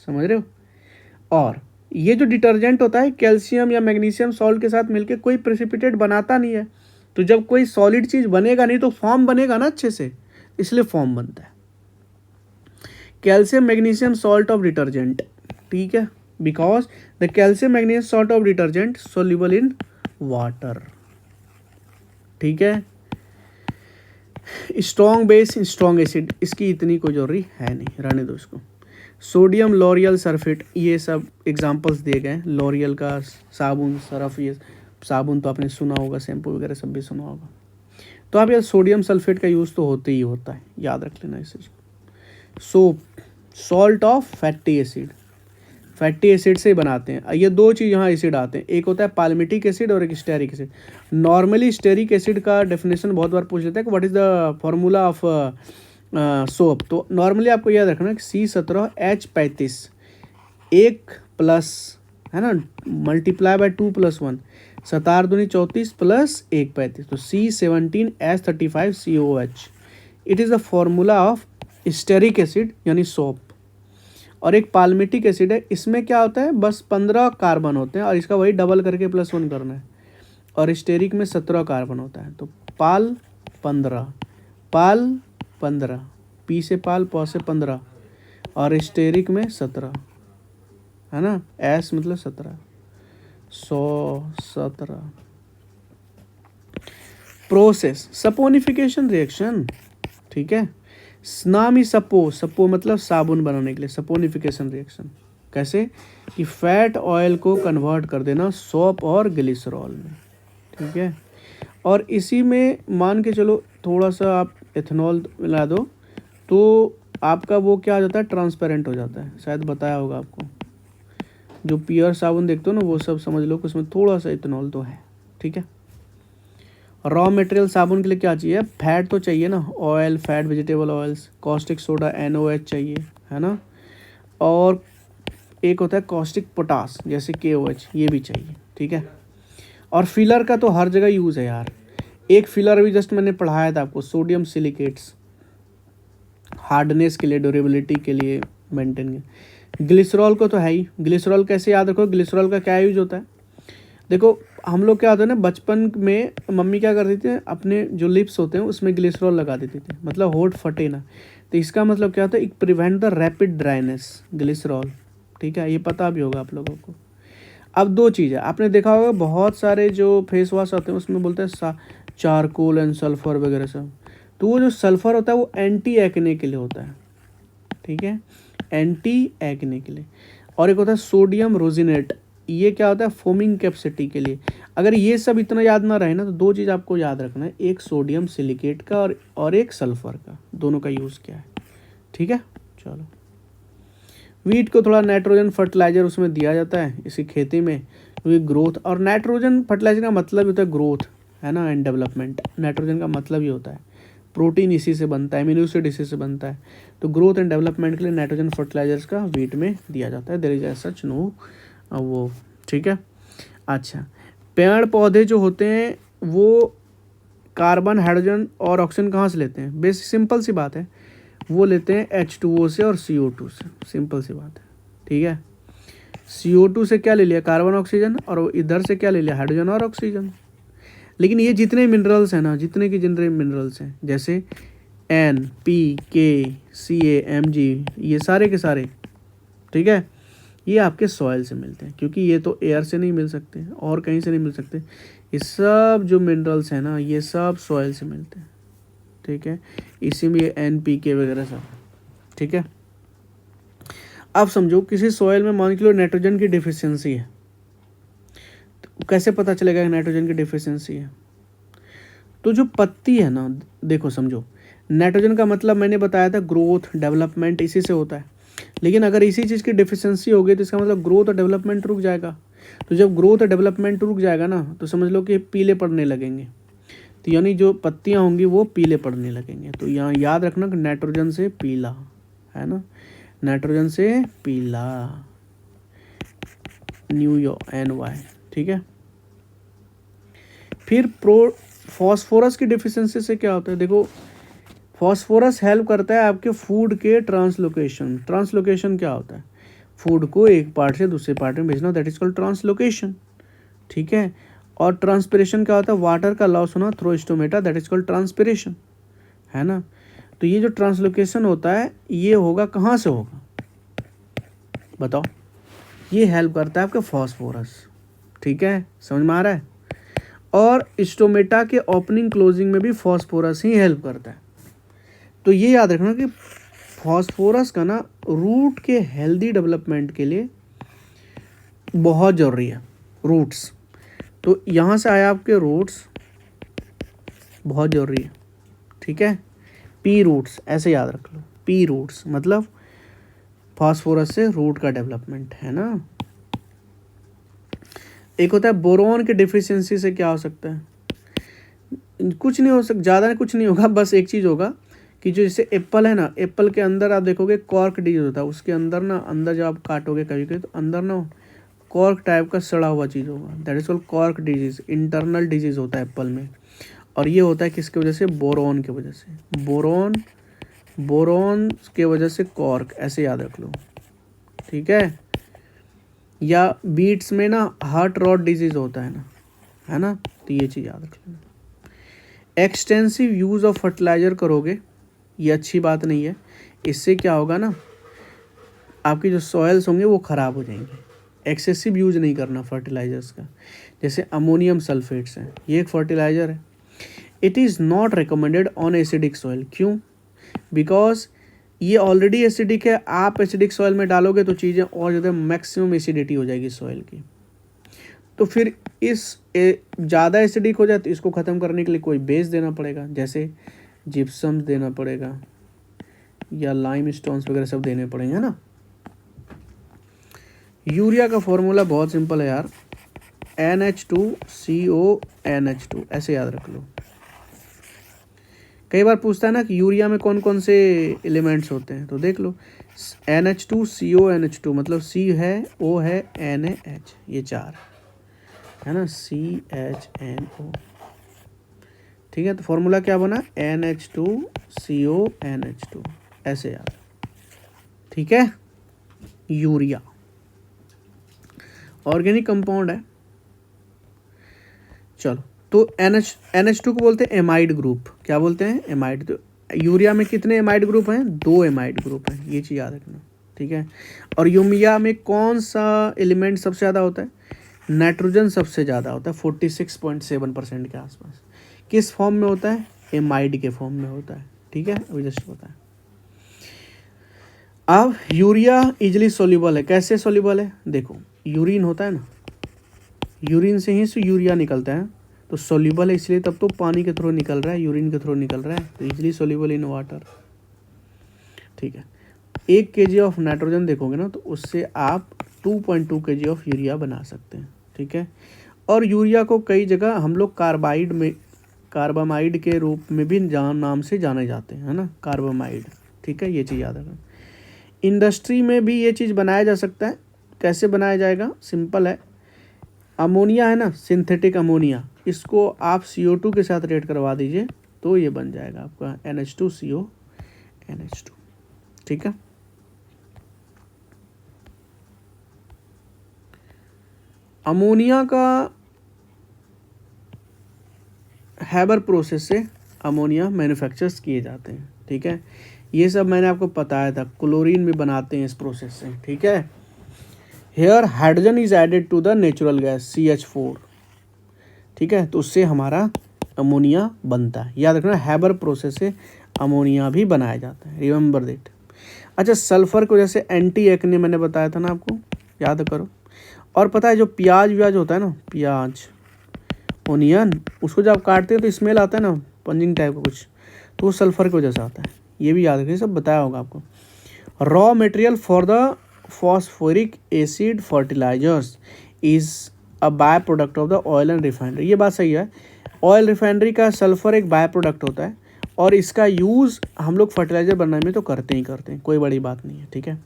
समझ रहे हो। और ये जो डिटर्जेंट होता है कैल्शियम या मैग्नीशियम सॉल्ट के साथ मिलके कोई प्रेसिपिटेट बनाता नहीं है, तो जब कोई सॉलिड चीज़ बनेगा नहीं तो फॉर्म बनेगा ना अच्छे से, इसलिए फॉर्म बनता है। Calcium magnesium salt of detergent, ठीक है, because the calcium magnesium salt of detergent soluble in water, ठीक है। स्ट्रॉन्ग बेस स्ट्रॉन्ग एसिड, इसकी इतनी कोई जरूरी है नहीं, रहने दो इसको। सोडियम लॉरियल सल्फेट, ये सब एग्जांपल्स दिए गए हैं। लॉरियल का साबुन, सरफ, ये साबुन तो आपने सुना होगा, शैम्पू वगैरह सब भी सुना होगा। तो आप यार सोडियम सल्फेट का यूज़ तो होते ही होता है, याद रख लेना इस चीज़ को। Soap, salt of fatty acid, fatty acid से बनाते हैं। ये दो चीज़ यहाँ एसिड आते हैं, एक होता है पाल्मिटिक एसिड और एक stearic acid. Normally stearic acid का डेफिनेशन बहुत बार पूछ लेता है कि what is the formula of soap. तो नॉर्मली आपको याद रखना कि C17H35 एक प्लस है ना, मल्टीप्लाई बाय 2 + 1, 7 दूनी 34 प्लस 1 35, तो C17H35COH। It is the formula of stearic acid यानी सोप। और एक पाल्मिटिक एसिड है, इसमें क्या होता है, बस 15 कार्बन होते हैं और इसका वही डबल करके +1 करना है। और स्टेरिक में 17 कार्बन होता है, तो पाल 15, पी से पाल, पौ से 15, और स्टेरिक में 17 है ना, एस मतलब 17, 117। प्रोसेस सपोनिफिकेशन रिएक्शन, ठीक है, नाम ही सपो मतलब साबुन बनाने के लिए, सपोनिफिकेशन रिएक्शन। कैसे कि फैट ऑयल को कन्वर्ट कर देना सोप और ग्लिसरॉल में, ठीक है। और इसी में मान के चलो थोड़ा सा आप एथेनॉल मिला दो तो आपका वो क्या हो जाता है, ट्रांसपेरेंट हो जाता है, शायद बताया होगा आपको। जो पियर साबुन देखते हो ना वो सब समझ लो कि उसमें थोड़ा सा इथेनॉल तो है, ठीक है। रॉ मटेरियल साबुन के लिए क्या चाहिए, फैट तो चाहिए ना, oil, fat, vegetable oils, caustic soda NOH चाहिए, है ना, और एक होता है कॉस्टिक पोटास जैसे KOH, ये भी चाहिए, ठीक है। और फिलर का तो हर जगह यूज़ है यार। एक फिलर भी जस्ट मैंने पढ़ाया था आपको, सोडियम सिलिकेट्स, हार्डनेस के लिए, ड्यूरेबिलिटी के लिए, मेंटेन। ग्लिसरॉल को तो है ही। ग्लिसरॉल कैसे याद रखो, ग्लिसरॉल का क्या यूज होता है, देखो हम लोग क्या होता है ना, बचपन में मम्मी क्या करती थी, अपने जो लिप्स होते हैं उसमें ग्लिसरॉल लगा देती थी, मतलब होठ फटे ना। तो इसका मतलब क्या होता है, it prevent the rapid dryness, glycerol, ठीक है, ये पता भी होगा आप लोगों को। अब दो चीज़ है, आपने देखा होगा बहुत सारे जो फेस वॉश आते हैं उसमें बोलते हैं चारकोल एंड सल्फर वगैरह सब, तो वो जो सल्फर होता है वो एंटी एक्ने के लिए होता है, ठीक है, एंटी एक्ने के लिए। और एक होता है सोडियम रोजिनेट, ये क्या होता है, फोमिंग कैपेसिटी के लिए। अगर ये सब इतना याद ना रहे ना तो दो चीज़ आपको याद रखना है, एक सोडियम सिलिकेट का और एक सल्फर का, दोनों का यूज़ क्या है, ठीक है। चलो, वीट को थोड़ा नाइट्रोजन फर्टिलाइजर उसमें दिया जाता है इसी खेती में, क्योंकि ग्रोथ, और नाइट्रोजन फर्टिलाइजर का मतलब ही होता है ग्रोथ, है ना, एंड डेवलपमेंट। नाइट्रोजन का मतलब ही होता है, प्रोटीन इसी से बनता है, एमिनो एसिड इसी से बनता है, तो ग्रोथ एंड डेवलपमेंट के लिए नाइट्रोजन फर्टिलाइजर्स का वीट में दिया जाता है। There is as such no वो, ठीक है। अच्छा, पेड़ पौधे जो होते हैं वो कार्बन, हाइड्रोजन और ऑक्सीजन कहाँ से लेते हैं, बेसिक सिंपल सी बात है, वो लेते हैं H2O से और CO2 से, सिंपल सी बात है, ठीक है। CO2 से क्या ले लिया, कार्बन ऑक्सीजन, और इधर से क्या ले लिया, हाइड्रोजन और ऑक्सीजन। लेकिन ये जितने मिनरल्स हैं ना, जितने की जितने मिनरल्स हैं, जैसे NPK, CA, Mg, ये सारे के सारे, ठीक है, ये आपके सॉइल से मिलते हैं, क्योंकि ये तो एयर से नहीं मिल सकते और कहीं से नहीं मिल सकते। ये सब जो मिनरल्स हैं ना, ये सब सॉइल से मिलते हैं, ठीक है, इसी में ये NPK वगैरह सब, ठीक है। अब समझो किसी सॉइल में मान के लो नाइट्रोजन की डिफिशियंसी है, तो कैसे पता चलेगा कि नाइट्रोजन की डिफिशियंसी है, तो जो पत्ती है ना, देखो समझो, नाइट्रोजन का मतलब मैंने बताया था ग्रोथ, डेवलपमेंट इसी से होता है, लेकिन अगर इसी चीज़ की डिफिशियंसी होगी तो इसका मतलब ग्रोथ और डेवलपमेंट रुक जाएगा। तो जब ग्रोथ और डेवलपमेंट रुक जाएगा ना तो समझ लो कि पीले पड़ने लगेंगे, तो यानी जो पत्तियां होंगी वो पीले पड़ने लगेंगे। तो यहाँ याद रखना कि नाइट्रोजन से पीला, है ना, नाइट्रोजन से पीला, NY, ठीक है। फिर फॉस्फोरस की डिफिशियंसी से क्या होता है, देखो फॉस्फोरस हेल्प करता है आपके फूड के ट्रांसलोकेशन। ट्रांसलोकेशन क्या होता है, फूड को एक पार्ट से दूसरे पार्ट में भेजना, दैट इज कॉल्ड ट्रांसलोकेशन, ठीक है। और ट्रांसपिरेशन क्या होता है, वाटर का लॉस होना through stomata, that is called transpiration, है ना। तो ये जो ट्रांसलोकेशन होता है ये होगा कहाँ से होगा बताओ, ये हेल्प करता है आपका फॉस्फोरस, ठीक है, समझ में आ रहा है। और स्टोमेटा के ओपनिंग क्लोजिंग में भी फॉस्फोरस ही हेल्प करता है। तो ये याद रखना कि फॉस्फोरस का ना रूट के हेल्दी डेवलपमेंट के लिए बहुत ज़रूरी है, रूट्स। तो यहाँ से आया आपके रूट्स, बहुत ज़रूरी है, ठीक है। P रूट्स ऐसे याद रख लो, P रूट्स मतलब फास्फोरस से रूट का डेवलपमेंट, है ना। एक होता है बोरोन की डिफिशियंसी से क्या हो सकता है, कुछ नहीं हो सकता, ज़्यादा कुछ नहीं होगा, बस एक चीज़ होगा कि जो जैसे एप्पल है ना, एप्पल के अंदर आप देखोगे कॉर्क डिजीज होता है, उसके अंदर ना, अंदर जब आप काटोगे कभी कभी तो अंदर ना कॉर्क टाइप का सड़ा हुआ चीज़ होगा, that is called cork disease, internal disease होता है एप्पल में। और ये होता है किसकी वजह से, बोरोन की वजह से, बोरोन के वजह से कॉर्क, ऐसे याद रख लो, ठीक है। या बीट्स में ना हार्ट रॉट डिजीज होता है ना, है ना, तो ये चीज़ याद रख लेना। एक्सटेंसिव यूज़ ऑफ फर्टिलाइज़र करोगे ये अच्छी बात नहीं है, इससे क्या होगा ना, आपकी जो सॉयल्स होंगे वो ख़राब हो जाएंगे। एक्सेसिव यूज़ नहीं करना फर्टिलाइज़र्स का, जैसे अमोनियम सल्फेट्स हैं, ये एक फर्टिलाइज़र है। It is not recommended on acidic soil, क्यों, बिकॉज ये ऑलरेडी एसिडिक है, आप एसिडिक सॉइल में डालोगे तो चीज़ें और ज़्यादा मैक्सिमम एसिडिटी हो जाएगी सॉइल की। तो फिर ज़्यादा एसिडिक हो जाए तो इसको ख़त्म करने के लिए कोई बेस देना पड़ेगा, जैसे जिप्सम देना पड़ेगा या लाइम स्टोन्स वगैरह सब देने पड़ेंगे, है ना। यूरिया का फॉर्मूला बहुत सिंपल है यार, NH2CONH2, ऐसे याद रख लो। कई बार पूछता है ना कि यूरिया में कौन कौन से एलिमेंट्स होते हैं, तो देख लो NH2CONH2 मतलब C है, O है, NaH, ये 4 है ना, CHNO। ठीक है, तो फॉर्मूला क्या बना, NH2CONH2, ऐसे याद। ठीक है, यूरिया ऑर्गेनिक कंपाउंड है। चलो, तो NH2 को बोलते हैं एमाइड ग्रुप। क्या बोलते हैं, एमाइड। तो यूरिया में कितने एमाइड ग्रुप हैं, 2 एमाइड ग्रुप हैं, ये चीज़ याद रखना। ठीक है, और यूरिया में कौन सा एलिमेंट सबसे ज़्यादा होता है, नाइट्रोजन सबसे ज़्यादा होता है, 46.7% के आसपास। किस फॉर्म में होता है, एमाइड के फॉर्म में होता है। ठीक है, अभी जस्ट बताया। अब यूरिया इजिली सोल्यूबल है, कैसे सोल्यूबल है, देखो यूरिन होता है ना, यूरिन से ही यूरिया निकलता है, तो सोल्यूबल है इसलिए तब तो पानी के थ्रू निकल रहा है, यूरिन के थ्रू निकल रहा है, तो इजिली सोल्यूबल इन वाटर। ठीक है, 1 kg ऑफ नाइट्रोजन देखोगे ना, तो उससे आप 2.2 kg ऑफ यूरिया बना सकते हैं। ठीक है, और यूरिया को कई जगह हम लोग कार्बामाइड के रूप में भी नाम से जाने जाते हैं, है ना, कार्बामाइड। ठीक है, ये चीज़ याद रखना। इंडस्ट्री में भी ये चीज़ बनाया जा सकता है। कैसे बनाया जाएगा, सिंपल है। अमोनिया है ना, सिंथेटिक अमोनिया, इसको आप CO2 के साथ रेड करवा दीजिए, तो ये बन जाएगा आपका NH2CONH2। ठीक है, अमोनिया का हैबर प्रोसेस से अमोनिया मैन्युफैक्चर्स किए जाते हैं। ठीक है, ये सब मैंने आपको बताया था, क्लोरीन भी बनाते हैं इस प्रोसेस से। ठीक है, here hydrogen is added to the natural gas CH4। ठीक है, तो उससे हमारा अमोनिया बनता है, याद रखना, हैबर प्रोसेस से अमोनिया भी बनाया जाता है, रिमेंबर दैट। अच्छा, सल्फर को जैसे एंटी एक्ने मैंने बताया था ना आपको, याद करो। और पता है जो प्याज व्याज होता है ना, प्याज ओनियन, उसको जब आप काटते हैं तो स्मेल आता है ना, पंजिंग टाइप का कुछ, तो वो सल्फर की वजह से आता है, ये भी याद रखिए, सब बताया होगा आपको। Raw material for the phosphoric acid fertilizers is a by product of the oil and refinery. ये बात सही है, ऑयल रिफाइनरी का सल्फर एक बाय प्रोडक्ट होता है, और इसका यूज़ हम लोग फर्टिलाइज़र बनाने में तो करते ही करते हैं, कोई बड़ी बात नहीं है। ठीक है,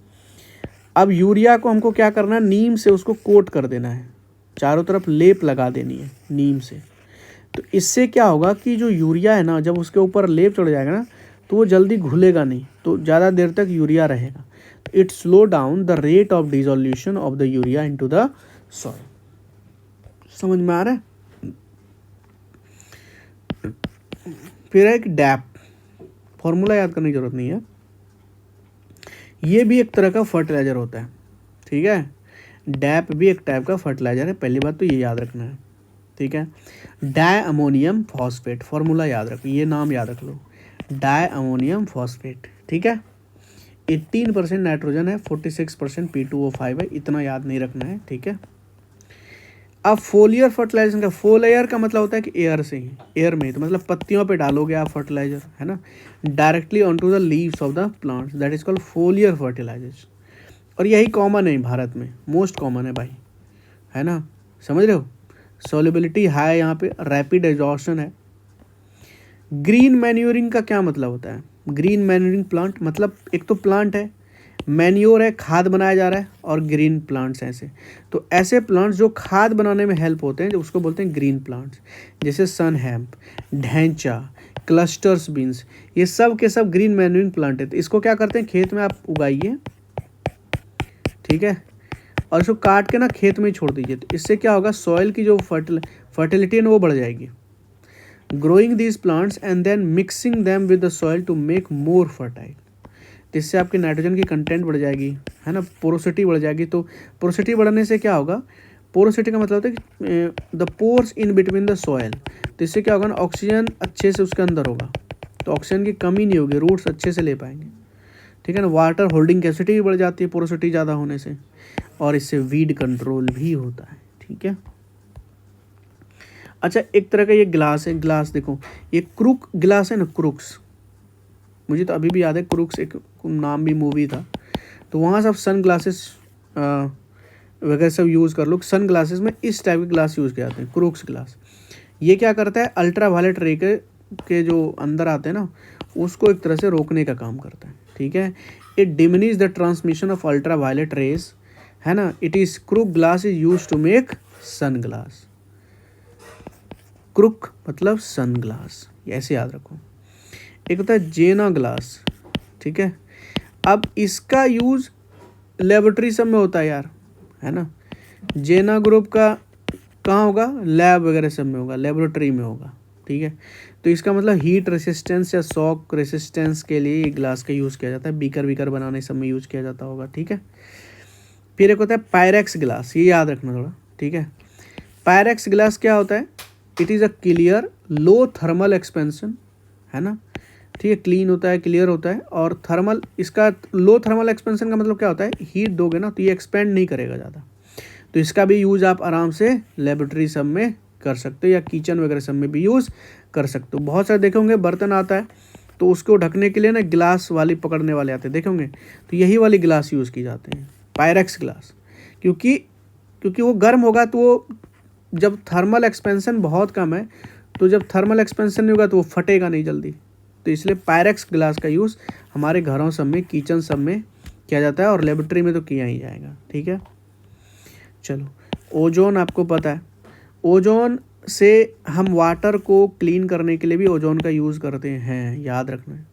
अब यूरिया को हमको क्या करना है, नीम से उसको कोट कर देना है, चारों तरफ लेप लगा देनी है नीम से। तो इससे क्या होगा कि जो यूरिया है ना, जब उसके ऊपर लेप चढ़ जाएगा ना, तो वो जल्दी घुलेगा नहीं, तो ज़्यादा देर तक यूरिया रहेगा। It slow down the rate of dissolution of the urea into the soil. समझ में आ रहा है। फिर एक डैप, फॉर्मूला याद करने की जरूरत नहीं है, ये भी एक तरह का फर्टिलाइजर होता है। ठीक है, डैप भी एक टाइप का फर्टिलाइजर है, पहली बात तो ये याद रखना है। ठीक है, डाई अमोनियम फॉस्फेट, फॉर्मूला याद रखो, ये नाम याद रख लो, डाई अमोनियम फॉस्फेट। ठीक है, 18% नाइट्रोजन है, 46% P2O5 है, इतना याद नहीं रखना है। ठीक है, अब फोलियर फर्टिलाइजेशन का, फोलियर का मतलब होता है कि एयर से ही, एयर में, तो मतलब पत्तियों पे डालोगे आप फर्टिलाइजर, है ना, directly on to the leaves of the plants, that is called foliar fertilization. और यही कॉमन है भारत में, मोस्ट कॉमन है भाई, है ना, समझ रहे हो। सॉल्युबिलिटी हाई, यहाँ पे रैपिड एग्जॉर्शन है। ग्रीन मैन्योरिंग का क्या मतलब होता है, ग्रीन मैन्योरिंग प्लांट मतलब एक तो प्लांट है, मैन्योर है, खाद बनाया जा रहा है, और ग्रीन प्लांट्स हैं ऐसे। तो ऐसे प्लांट्स जो खाद बनाने में हेल्प होते हैं, जो उसको बोलते हैं ग्रीन प्लांट्स, जैसे सन हैम्प, ढैंचा, क्लस्टर्स बीन्स, ये सब के सब ग्रीन मैन्योरिंग प्लांट है। तो इसको क्या करते हैं, खेत में आप उगाइए, ठीक है, और इसको काट के ना खेत में ही छोड़ दीजिए। तो इससे क्या होगा, सॉइल की जो फर्टिलिटी है ना वो बढ़ जाएगी। Growing these plants and then mixing them with the soil to make more fertile, इससे आपकी नाइट्रोजन की कंटेंट बढ़ जाएगी, है ना, पोरोसिटी बढ़ जाएगी। तो पोरोसिटी बढ़ने से क्या होगा, पोरोसिटी का मतलब होता है कि the pores in between the soil, तो इससे क्या होगा ना, ऑक्सीजन अच्छे से उसके अंदर होगा, तो ऑक्सीजन की कमी नहीं होगी, रूट्स अच्छे से ले पाएंगे। ठीक है ना, वाटर होल्डिंग कैपेसिटी भी बढ़ जाती है पोरोसिटी ज़्यादा होने से, और इससे वीड कंट्रोल भी होता है। ठीक है, अच्छा, एक तरह का ये ग्लास है, ग्लास देखो, ये क्रूक ग्लास है ना, क्रूक्स, मुझे तो अभी भी याद है, क्रूक्स एक नाम भी मूवी था, तो वहाँ सब सन ग्लासेस वगैरह सब यूज़ कर लो। सन ग्लासेस में इस टाइप के ग्लास यूज़ किए जाते हैं, क्रूक्स ग्लास। ये क्या करता है, अल्ट्रा वायलेट रे के जो अंदर आते हैं ना, उसको एक तरह से रोकने का काम करता है, ठीक है। It diminish the transmission of ultra violet rays, है ना। It is Crookes glass is use to make sun glass. Crookes मतलब सन ग्लास, ऐसे याद रखो। एक होता है जेना ग्लास, ठीक है। अब इसका यूज़ लेबोरेटरी सब में होता है यार, है ना। जेना ग्रुप का कहाँ होगा, लैब वगैरह सब में होगा, लेबोरेटरी में होगा, ठीक है। तो इसका मतलब हीट रेसिस्टेंस या शॉक रेसिस्टेंस के लिए ये ग्लास का यूज़ किया जाता है, बीकर वीकर बनाने सब में यूज़ किया जाता होगा, ठीक है। फिर एक होता है पायरेक्स ग्लास, ये याद रखना थोड़ा, ठीक है। पायरेक्स ग्लास क्या होता है, it is a clear low thermal expansion, है ना, ठीक है। क्लीन होता है, क्लियर होता है, और थर्मल, इसका लो थर्मल एक्सपेंशन का मतलब क्या होता है, हीट दोगे ना तो ये एक्सपेंड नहीं करेगा ज़्यादा। तो इसका भी यूज़ आप आराम से लेबोरेटरी सब में कर सकते हो, या किचन वगैरह सब में भी यूज़ कर सकते हो। बहुत सारे देखे होंगे बर्तन आता है तो उसको ढकने के लिए ना ग्लास वाली पकड़ने वाले आते हैं, देखे होंगे, तो यही वाली ग्लास यूज़ की जाते हैं, पायरेक्स ग्लास। क्योंकि वो गर्म होगा तो वो, जब थर्मल एक्सपेंशन बहुत कम है, तो जब थर्मल एक्सपेंशन नहीं होगा तो वो फटेगा नहीं जल्दी। तो इसलिए पायरेक्स ग्लास का यूज़ हमारे घरों सब में, किचन सब में किया जाता है, और लेबोरेटरी में तो किया ही जाएगा, ठीक है। चलो, ओजोन आपको पता है, ओजोन से हम वाटर को क्लीन करने के लिए भी ओजोन का यूज़ करते हैं, याद रखना है।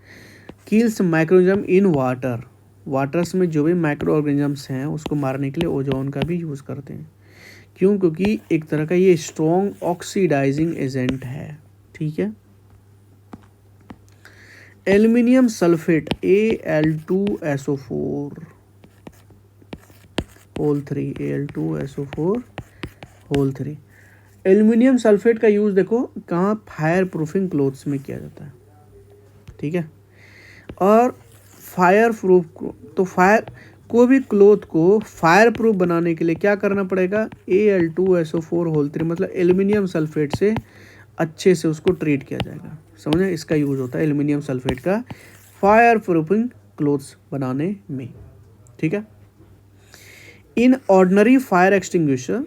Kills microorganism in water, waters में जो भी माइक्रो ऑर्गेनिजम्स हैं उसको मारने के लिए ओजोन का भी यूज़ करते हैं। क्यों, क्योंकि एक तरह का ये स्ट्रॉन्ग ऑक्सीडाइजिंग एजेंट है, ठीक है। Aluminium sulphate Al2SO4 whole 3, Al2SO4 whole 3। Aluminium sulphate का यूज़ देखो कहाँ, फायर प्रूफिंग क्लोथ्स में किया जाता है, ठीक है। और फायर प्रूफ, तो फायर कोई भी क्लोथ को फायर प्रूफ बनाने के लिए क्या करना पड़ेगा, Al2SO4 होल 3 मतलब एल्युमिनियम सल्फेट से अच्छे से उसको ट्रीट किया जाएगा, समझे। इसका यूज़ होता है एल्युमिनियम सल्फेट का फायर प्रूफिंग क्लोथ्स बनाने में, ठीक है। In ordinary fire extinguisher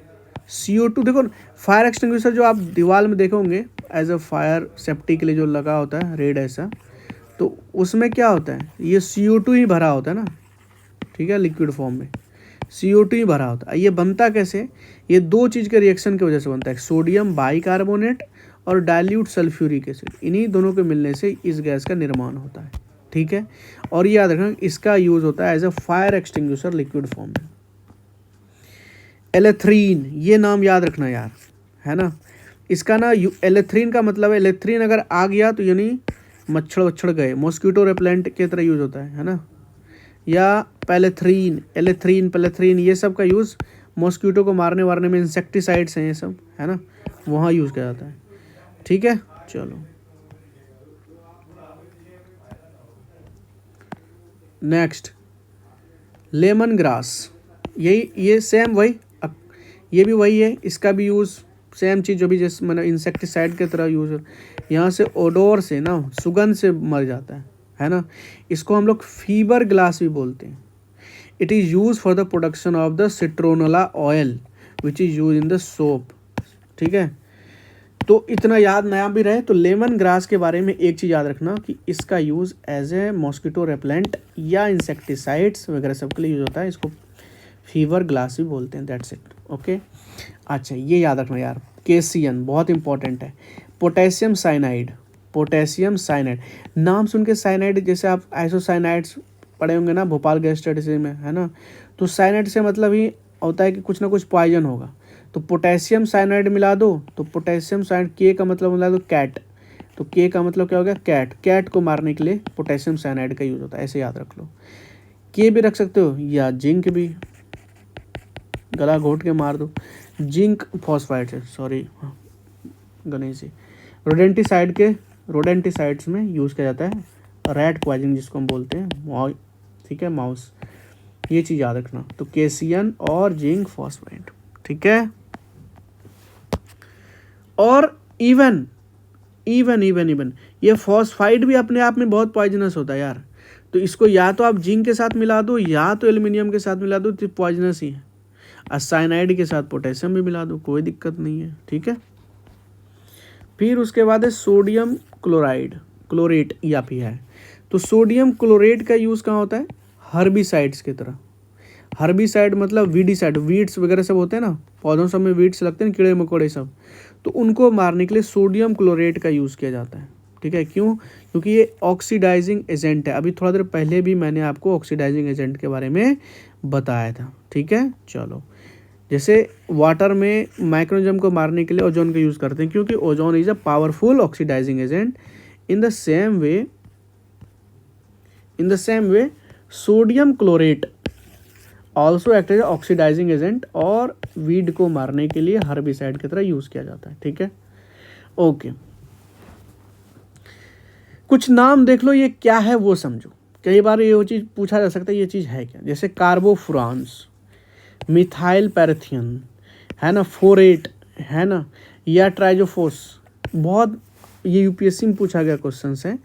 CO2, देखो फायर एक्सटिंग्विशर जो आप दीवार में देखोगे एज अ फायर सेफ्टी के लिए जो लगा होता है रेड ऐसा, तो उसमें क्या होता है, ये CO2 ही भरा होता है ना, ठीक है, लिक्विड फॉर्म में CO2 ही भरा होता है। ये बनता कैसे, ये दो चीज़ के रिएक्शन की वजह से बनता है, सोडियम बाइकार्बोनेट और डाइल्यूट सल्फ्यूरिक एसिड, इन्हीं दोनों के मिलने से इस गैस का निर्माण होता है, ठीक है। और ये याद रखना इसका यूज़ होता है as a fire extinguisher liquid form में। एलेथ्रीन, ये नाम याद रखना यार, है ना। इसका ना एलेथ्रीन का मतलब है, एलेथ्रीन अगर आ गया तो यानी मच्छर वच्छर गए, मॉस्किटो रेपेलेंट की तरह यूज़ होता है ना। या पैलेथ्रीन, एलेथ्रीन, पैलेथ्रीन, ये सब का यूज़ मॉस्किटो को मारने वारने में, इंसेक्टिसाइड्स हैं ये सब, है ना, वहाँ यूज़ किया जाता है, ठीक है। चलो नेक्स्ट, लेमन ग्रास, ये सेम वही, ये भी वही है, इसका भी यूज़ सेम चीज़, जो भी जैसे मैंने इंसेक्टिसाइड की तरह यूज़, यहाँ से ओडोर से ना, सुगंध से मर जाता है ना। इसको हम लोग फीवर ग्लास भी बोलते हैं। It is use for the production of the citronella oil which is use in the soap, ठीक है। तो इतना याद नया भी रहे, तो लेमन ग्रास के बारे में एक चीज़ याद रखना कि इसका use as a mosquito repellent या इंसेक्टिसाइड्स वगैरह सब के लिए यूज़ होता है, इसको फीवर ग्लास भी बोलते हैं, दैट्स इट, ओके। अच्छा, ये याद रखना यार, KCN बहुत इंपॉर्टेंट है। पोटेशियम साइनाइड, पोटेशियम साइनाइड, नाम सुन के साइनाइड, जैसे आप आइसोसाइनाइड्स पढ़े होंगे ना भोपाल गैस स्टडीज में, है ना, तो साइनाइड से मतलब ही होता है कि कुछ ना कुछ पॉइजन होगा। तो पोटेशियम साइनाइड मिला दो, तो पोटेशियम साइनाइड, के का मतलब मिला दो कैट, तो के का मतलब क्या हो गया, कैट, कैट को मारने के लिए पोटेशियम साइनाइड का यूज़ होता है, ऐसे याद रख लो। के भी रख सकते हो, या जिंक भी, गला घोट के मार दो, जिंक फॉस्फाइड से, सॉरी गणेश जी, रोडेंटिसाइड्स में यूज़ किया जाता है, रैट पॉइजन जिसको हम बोलते हैं, ठीक है, माउस, ये चीज़ याद रखना। तो KCN और जिंक फॉस्फाइड, ठीक है। और इवन ये फॉस्फाइड भी अपने आप में बहुत पॉइजनस होता है यार। तो इसको या तो आप जिंक के साथ मिला दो, या तो एल्युमिनियम के साथ मिला दो, तो पॉइजनस ही है। साइनाइड के साथ पोटेशियम भी मिला दो, कोई दिक्कत नहीं है, ठीक है। फिर उसके बाद है सोडियम क्लोरेट या फिर है, तो सोडियम क्लोरेट का यूज़ कहाँ होता है? हर्बिसाइड्स की तरह। हर्बिसाइड मतलब वीडिसाइड, वीड्स वगैरह सब होते हैं ना, पौधों सब में वीड्स लगते हैं, कीड़े मकोड़े सब, तो उनको मारने के लिए सोडियम क्लोरेट का यूज़ किया जाता है, ठीक है। क्यों? क्योंकि ये ऑक्सीडाइजिंग एजेंट है। अभी थोड़ा देर पहले भी मैंने आपको ऑक्सीडाइजिंग एजेंट के बारे में बताया था, ठीक है। चलो, जैसे वाटर में माइक्रोनिज्म को मारने के लिए ओजोन का यूज़ करते हैं, क्योंकि ozone is a powerful oxidizing agent. In the same way sodium chlorate also act as oxidizing agent, और वीड को मारने के लिए हर्बिसाइड की तरह यूज़ किया जाता है, ठीक है। ओके, कुछ नाम देख लो, ये क्या है वो समझो। कई बार ये वो चीज़ पूछा जा सकता है, ये चीज़ है क्या? जैसे कार्बोफ्रांस, मिथाइल पैराथियन, है ना, फोरेट, है ना, या ट्राइजोफोस। बहुत ये यूपीएससी में पूछा गया क्वेश्चन है।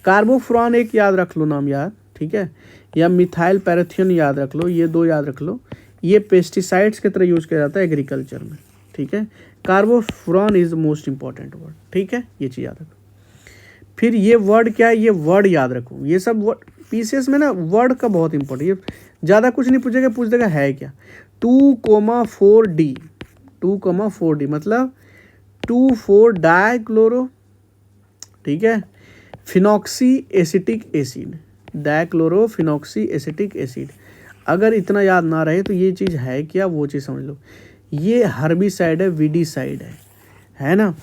कार्बोफ्रान एक याद रख लो नाम यार, ठीक है, या मिथाइल पैराथियन याद रख लो, ये दो याद रख लो। ये पेस्टिसाइड्स की तरह यूज़ किया जाता है एग्रीकल्चर में, ठीक है। कार्बोफ्रान इज मोस्ट इंपॉर्टेंट वर्ड, ठीक है, ये चीज़ याद रखो। फिर ये वर्ड क्या है, ये वर्ड याद रखो। ये सब वर्ड पीसीएस में ना वर्ड का बहुत इंपॉर्टेंट, ये ज़्यादा कुछ नहीं पूछेगा, पूछ देगा है क्या। 2,4D, 2,4D मतलब 2,4 डाइक्लोरो, ठीक है, phenoxy acetic acid, dichloro phenoxy acetic acid. अगर इतना याद ना रहे तो ये चीज़ है क्या, वो चीज़ समझ लो। ये हर्बिसाइड है, वीडिसाइड है ना,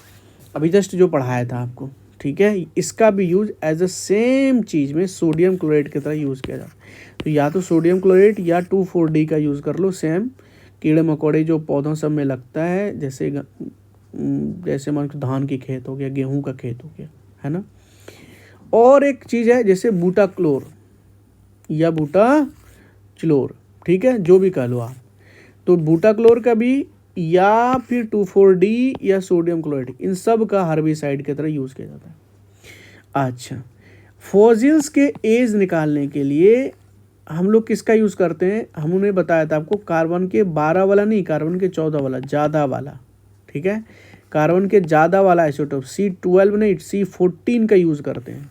अभी जस्ट जो पढ़ाया था आपको, ठीक है। इसका भी यूज एज अ सेम चीज़ में सोडियम क्लोराइड की तरह यूज़ किया जाता है। तो या तो सोडियम क्लोराइड या 2,4-D का यूज़ कर लो, सेम कीड़े मकोड़े जो पौधों सब में लगता है, जैसे मान लो धान की खेत हो गया, गेहूं का खेत हो गया, है ना। और एक चीज़ है जैसे बूटा क्लोर या बूटा चिलोर, ठीक है, जो भी कह लो आप। तो बूटा क्लोर का भी, या फिर 2,4-D या सोडियम क्लोराइड, इन सब का हर्बिसाइड की तरह यूज़ किया जाता है। अच्छा, फॉसिल्स के एज निकालने के लिए हम लोग किसका यूज़ करते हैं? हमने बताया था आपको, कार्बन के 12 वाला नहीं, कार्बन के 14 वाला, ज़्यादा वाला, ठीक है। कार्बन के ज़्यादा वाला आइसोटोप C12 नहीं, C14 का यूज़ करते हैं,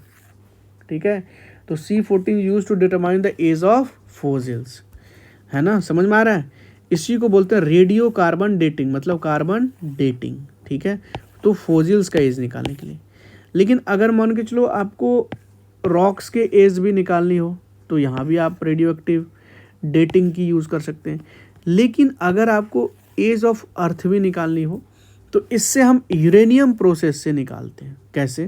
ठीक है। तो C14 use to determine the age of fossils, है ना, समझ में आ रहा है। इसी को बोलते हैं रेडियो कार्बन डेटिंग, मतलब कार्बन डेटिंग, ठीक है। तो फॉसिल्स का एज निकालने के लिए। लेकिन अगर मान के चलो आपको रॉक्स के एज भी निकालनी हो, तो यहाँ भी आप रेडियो एक्टिव डेटिंग की यूज़ कर सकते हैं। लेकिन अगर आपको एज ऑफ अर्थ भी निकालनी हो, तो इससे हम यूरेनियम प्रोसेस से निकालते हैं। कैसे?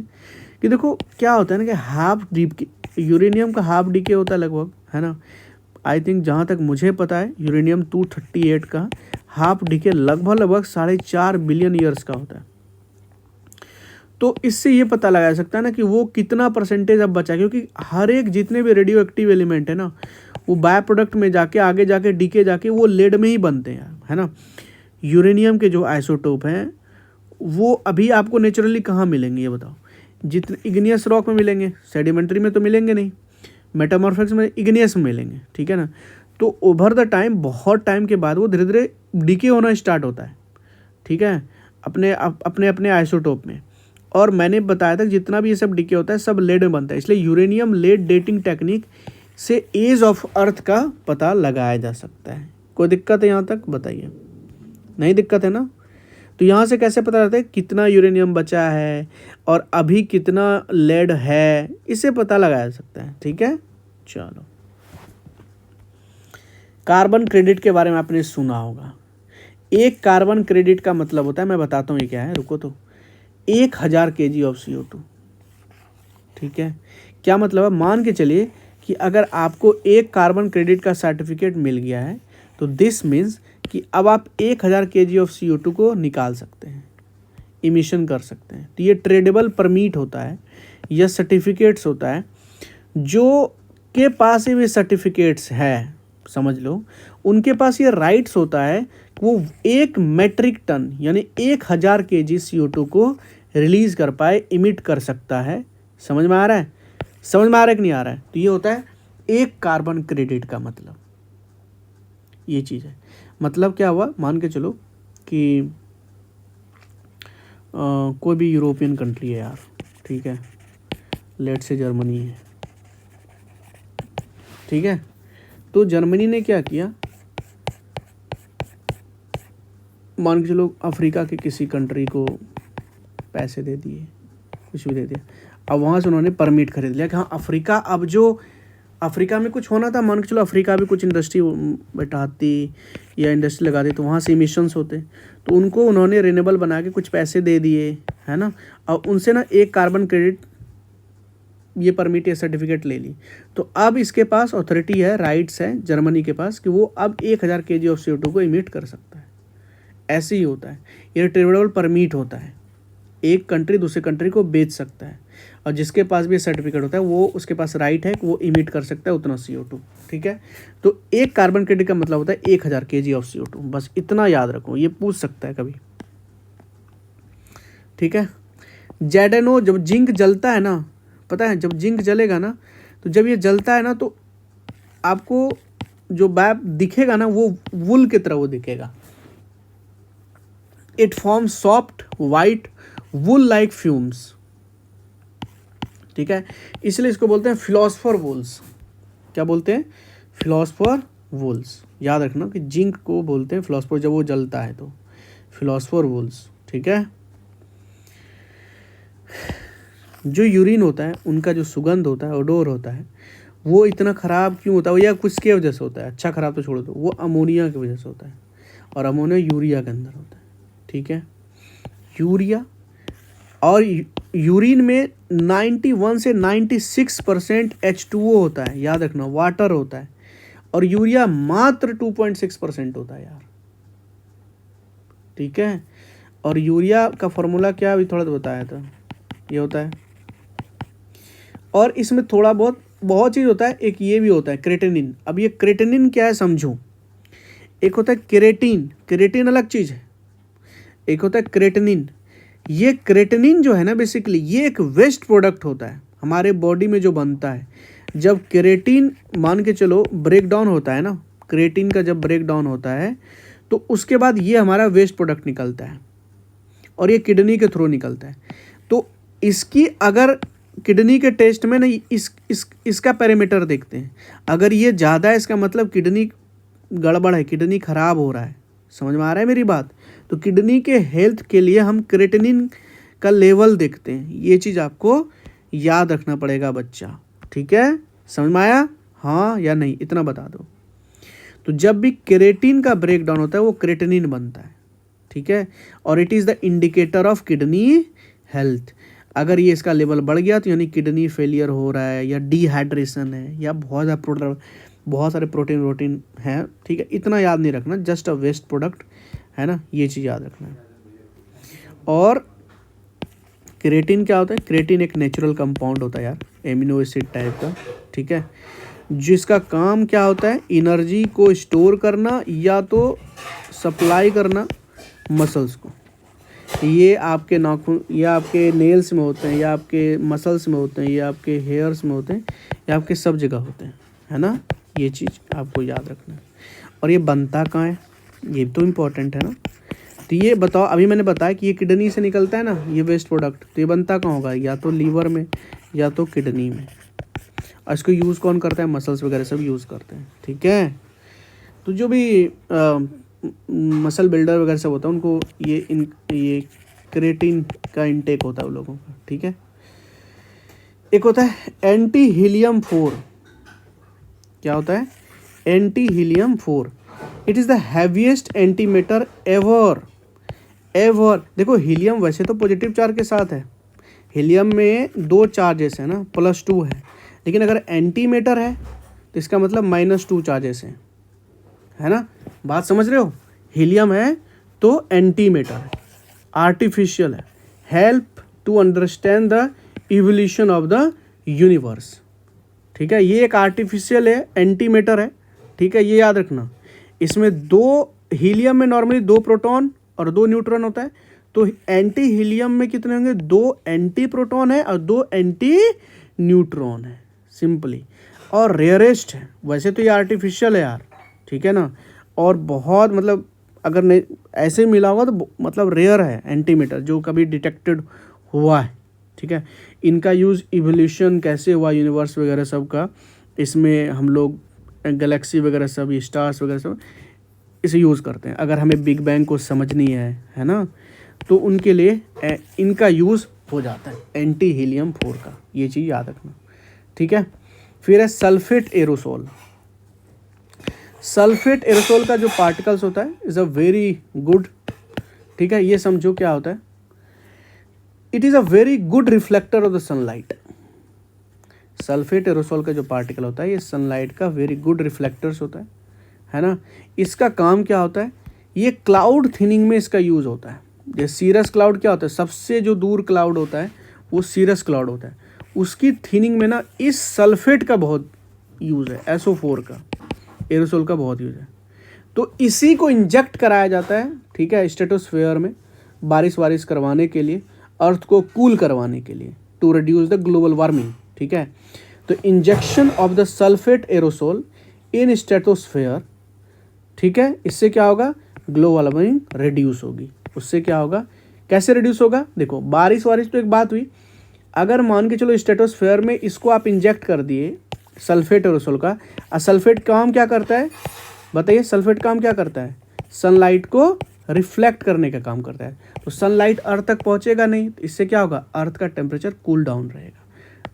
कि देखो क्या होता है ना, कि हाफ डीप यूरेनियम का हाफ डीके होता है लगभग, है ना। आई थिंक जहाँ तक मुझे पता है, यूरेनियम 238 का हाफ डीके लगभग 4.5 बिलियन ईयर्स का होता है। तो इससे ये पता लगाया सकता है ना कि वो कितना परसेंटेज अब बचा है, क्योंकि हर एक जितने भी रेडियो एक्टिव एलिमेंट है ना, वो बाय प्रोडक्ट में जाके आगे जाके डीके जाके वो लेड में ही बनते हैं, है ना। यूरेनियम के जो आइसोटोप हैं वो अभी आपको नेचुरली कहाँ मिलेंगे ये बताओ? जितने इग्नियस रॉक में मिलेंगे, सेडिमेंट्री में तो मिलेंगे नहीं, मेटामॉर्फिक्स में इग्नियस में मिलेंगे, ठीक है ना। तो ओवर द टाइम, बहुत टाइम के बाद वो धीरे धीरे डीके होना स्टार्ट होता है, ठीक है, अपने अपने आइसोटोप में। और मैंने बताया था जितना भी ये सब डीके होता है सब लेड में बनता है, इसलिए यूरेनियम लेड डेटिंग टेक्निक से एज ऑफ अर्थ का पता लगाया जा सकता है। कोई दिक्कत है यहाँ तक? बताइए, नहीं दिक्कत है ना। तो यहाँ से कैसे पता लगता है कितना यूरेनियम बचा है और अभी कितना लेड है, इसे पता लगाया जा सकता है, ठीक है। चलो, कार्बन क्रेडिट के बारे में आपने सुना होगा। एक कार्बन क्रेडिट का मतलब होता है, मैं बताता हूँ ये क्या है, रुको। तो 1000 kg ऑफ CO2, ठीक है। क्या मतलब है? मान के चलिए कि अगर आपको एक कार्बन क्रेडिट का सर्टिफिकेट मिल गया है, तो दिस मीन्स कि अब आप 1000 kg ऑफ CO2 को निकाल सकते हैं, इमिशन कर सकते हैं। तो ये ट्रेडेबल परमिट होता है या सर्टिफिकेट्स होता है। जो के पास ये सर्टिफिकेट्स है, समझ लो, उनके पास ये राइट्स होता है, वो 1 मेट्रिक टन यानी 1000 kg CO2 को रिलीज कर पाए, इमिट कर सकता है। समझ में आ रहा है? समझ में आ रहा है कि नहीं आ रहा है? तो ये होता है एक कार्बन क्रेडिट का मतलब, ये चीज़ है। मतलब क्या हुआ, मान के चलो कि कोई भी यूरोपियन कंट्री है यार, ठीक है, लेट से जर्मनी है, ठीक है। तो जर्मनी ने क्या किया, मान के चलो अफ्रीका के किसी कंट्री को पैसे दे दिए, कुछ भी दे दिया, अब वहाँ से उन्होंने परमिट खरीद लिया कि हाँ अफ्रीका, अब जो अफ्रीका में कुछ होना था, मान के चलो अफ्रीका भी कुछ इंडस्ट्री बैठाती या इंडस्ट्री लगाती तो वहाँ से इमिशंस होते, तो उनको उन्होंने रिन्यूएबल बना के कुछ पैसे दे दिए, है ना, और उनसे ना एक कार्बन क्रेडिट ये परमिट या सर्टिफिकेट ले ली। तो अब इसके पास अथॉरिटी है, राइट्स है जर्मनी के पास कि वो अब 1000 kg ऑफ CO2 को इमिट कर सकता है। ऐसे ही होता है, ये ट्रेडेबल परमिट होता है, एक कंट्री दूसरे कंट्री को बेच सकता है, और जिसके पास भी सर्टिफिकेट होता है वो उसके पास राइट है कि वो इमिट कर सकता है उतना CO2, ठीक है। तो एक कार्बन क्रेडिट का मतलब होता है 1000 kg ऑफ CO2, बस इतना याद रखो, ये पूछ सकता है कभी, ठीक है। ZNO, जब जिंक जलता है ना, पता है जब जिंक जलेगा ना, तो जब ये जलता है ना तो आपको जो बैप दिखेगा ना वो वुल की तरह वो दिखेगा। It form soft white wool like fumes, ठीक है, इसलिए इसको बोलते हैं फिलोसफर वुल्स। क्या बोलते हैं? Philosopher Wolves. याद रखना कि जिंक को बोलते हैं फिलोसफर, जब वो जलता है तो फिलोसफर वुल्स, ठीक है। जो यूरिन होता है उनका जो सुगंध होता है, ओडोर होता है, वो इतना ख़राब क्यों होता है, या किसके वजह से होता है? अच्छा ख़राब तो छोड़ दो, वो अमोनिया की वजह से होता है, और अमोनिया यूरिया के अंदर होता है, ठीक है। यूरिया और यूरिन में 91 से 96% H2O होता है, याद रखना, वाटर होता है, और यूरिया मात्र 2.6% होता है यार, ठीक है। और यूरिया का फॉर्मूला क्या अभी थोड़ा तो बताया था, ये होता है, और इसमें थोड़ा बहुत चीज़ होता है, एक ये भी होता है क्रेटिनिन। अब ये क्रेटिनिन क्या है समझो, एक होता है केरेटिन, केरेटिन अलग चीज़ है, एक होता है क्रेटिनिन। ये क्रेटिनिन जो है ना बेसिकली ये एक वेस्ट प्रोडक्ट होता है हमारे बॉडी में जो बनता है। जब केरेटिन मान के चलो ब्रेक डाउन होता है ना, क्रेटिन का जब ब्रेक डाउन होता है तो उसके बाद ये हमारा वेस्ट प्रोडक्ट निकलता है, और ये किडनी के थ्रू निकलता है। तो इसकी अगर किडनी के टेस्ट में ना इसका पैरामीटर देखते हैं, अगर ये ज़्यादा है इसका मतलब किडनी गड़बड़ है, किडनी ख़राब हो रहा है। समझ में आ रहा है मेरी बात? तो किडनी के हेल्थ के लिए हम क्रेटिनिन का लेवल देखते हैं, ये चीज़ आपको याद रखना पड़ेगा बच्चा, ठीक है। समझ में आया? हाँ या नहीं, इतना बता दो। तो जब भी केरेटिन का ब्रेक डाउन होता है वो क्रेटिनिन बनता है, ठीक है, और it is the indicator of kidney health. अगर ये इसका लेवल बढ़ गया तो यानी किडनी फेलियर हो रहा है, या डिहाइड्रेशन है, या बहुत सारे प्रोटीन है, ठीक है। इतना याद नहीं रखना, जस्ट अ वेस्ट प्रोडक्ट है ना, ये चीज़ याद रखना है। और क्रेटिन क्या होता है? क्रेटिन एक नेचुरल कंपाउंड होता है यार, एमिनो एसिड टाइप का, ठीक है, जिसका काम क्या होता है? एनर्जी को स्टोर करना या तो सप्लाई करना मसल्स को। ये आपके नाखून या आपके नेल्स में होते हैं, या आपके मसल्स में होते हैं, या आपके हेयर्स में होते हैं, या आपके सब जगह होते हैं, है ना। ये चीज़ आपको याद रखना है। और ये बनता कहाँ है, ये तो इम्पोर्टेंट है ना। तो ये बताओ, अभी मैंने बताया कि ये किडनी से निकलता है ना ये वेस्ट प्रोडक्ट, तो ये बनता कहाँ होगा? या तो लीवर में या तो किडनी में। और इसको यूज़ कौन करता है? मसल्स वगैरह सब यूज़ करते हैं, ठीक है। तो जो भी मसल बिल्डर वगैरह सब होता है उनको ये क्रेटिन का इंटेक होता है उन लोगों का, ठीक है। एक होता है एंटी हीलियम 4। क्या होता है? Anti helium 4। It is the heaviest antimatter ever. देखो हीलियम वैसे तो पॉजिटिव चार्ज के साथ है, हीलियम में 2 चार्जेस है ना, +2 है, लेकिन अगर एंटीमेटर है तो इसका मतलब -2 चार्जेस हैं, है ना। बात समझ रहे हो? हीलियम है तो एंटीमेटर है, आर्टिफिशियल है, help to understand the evolution of the universe, ठीक है। ये एक आर्टिफिशियल है, एंटीमेटर है, ठीक है, ये याद रखना। इसमें हीलियम में नॉर्मली 2 प्रोटॉन और 2 न्यूट्रॉन होता है, तो एंटी हीलियम में कितने होंगे? 2 एंटी प्रोटॉन है और 2 एंटी न्यूट्रॉन है, सिंपली। और रेयरेस्ट है, वैसे तो ये आर्टिफिशियल है यार, ठीक है ना। और बहुत मतलब अगर नहीं ऐसे मिला होगा तो मतलब रेयर है एंटीमेटर जो कभी डिटेक्टेड हुआ है, ठीक है। इनका यूज़ इवोल्यूशन कैसे हुआ यूनिवर्स वगैरह सब का, इसमें हम लोग गैलेक्सी वगैरह सब, स्टार्स वगैरह सब इसे यूज़ करते हैं। अगर हमें बिग बैंग को समझनी है ना, तो उनके लिए इनका यूज़ हो जाता है, एंटी हीलियम 4 का, ये चीज़ याद रखना, ठीक है। फिर है सल्फेट एरोसोल। सल्फेट एरोसोल का जो पार्टिकल्स होता है इज़ अ वेरी गुड, ठीक है। ये समझो क्या होता है, it is a very good reflector of the sunlight. Sulphate aerosol का जो पार्टिकल होता है ये सनलाइट का वेरी गुड रिफ्लेक्टर्स होता है ना। इसका काम क्या होता है, ये क्लाउड थिनिंग में इसका यूज़ होता है। जैसे सीरस क्लाउड क्या होता है, सबसे जो दूर क्लाउड होता है वो सीरस क्लाउड होता है, उसकी थिनिंग में ना इस सल्फेट का बहुत यूज़ है, SO4 का, एरोसोल का बहुत यूज़ है। तो इसी को इंजेक्ट कराया जाता है, ठीक है, स्ट्रेटोस्फेयर में बारिश वारिश करवाने के लिए, अर्थ को कूल करवाने के लिए, to reduce the global warming, ठीक है। तो injection of the sulphate aerosol in stratosphere, ठीक है, इससे क्या होगा, ग्लोबल वार्मिंग रिड्यूस होगी। उससे क्या होगा, कैसे रिड्यूस होगा, देखो बारिश वारिश तो एक बात हुई, अगर मान के चलो स्ट्रेटोस्फेयर में इसको आप इंजेक्ट कर दिए सल्फेट एरोसोल का, और सल्फेट काम क्या करता है बताइए, सल्फेट काम क्या करता है, सनलाइट को रिफ्लेक्ट करने का काम करता है। तो सनलाइट अर्थ तक पहुंचेगा नहीं, तो इससे क्या होगा, अर्थ का टेम्परेचर कूल डाउन रहेगा,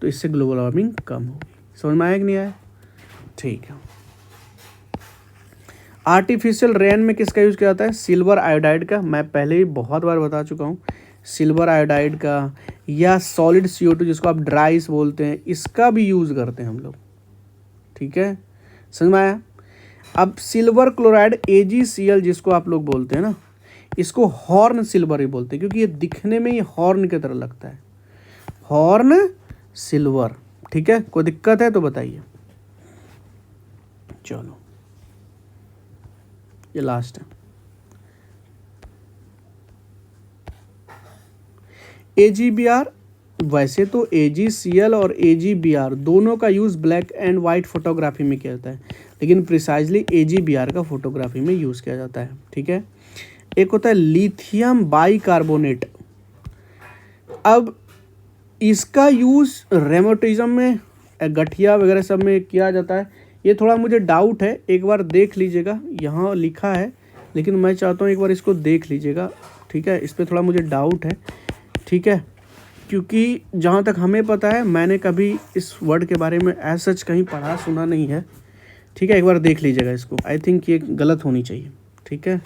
तो इससे ग्लोबल वार्मिंग कम होगी। समझ में आया कि नहीं आया, ठीक है। आर्टिफिशियल रेन में किसका यूज़ किया जाता है, सिल्वर आयोडाइड का, मैं पहले ही बहुत बार बता चुका हूँ, सिल्वर आयोडाइड का, या सॉलिड CO2 जिसको आप ड्राइस बोलते हैं, इसका भी यूज़ करते हैं हम लोग, ठीक है, समझ में आया। अब सिल्वर क्लोराइड AgCl जिसको आप लोग बोलते हैं ना, इसको हॉर्न सिल्वर ही बोलते हैं, क्योंकि ये दिखने में ये हॉर्न की तरह लगता है, हॉर्न सिल्वर, ठीक है। कोई दिक्कत है तो बताइए। चलो ये लास्ट है, AgBr। वैसे तो AgCl और AgBr दोनों का use black and white photography में किया जाता है, लेकिन प्रिसाइजली AgBr का फोटोग्राफी में यूज़ किया जाता है, ठीक है। एक होता है लिथियम बाइकार्बोनेट। अब इसका यूज़ रेमोटिज्म में, गठिया वगैरह सब में किया जाता है। ये थोड़ा मुझे डाउट है, एक बार देख लीजिएगा, यहाँ लिखा है, लेकिन मैं चाहता हूँ एक बार इसको देख लीजिएगा, ठीक है। इस पर थोड़ा मुझे डाउट है, ठीक है, क्योंकि जहाँ तक हमें पता है मैंने कभी इस वर्ड के बारे में ऐसा सच कहीं पढ़ा सुना नहीं है, ठीक है। एक बार देख लीजिएगा इसको, आई थिंक ये गलत होनी चाहिए, ठीक है।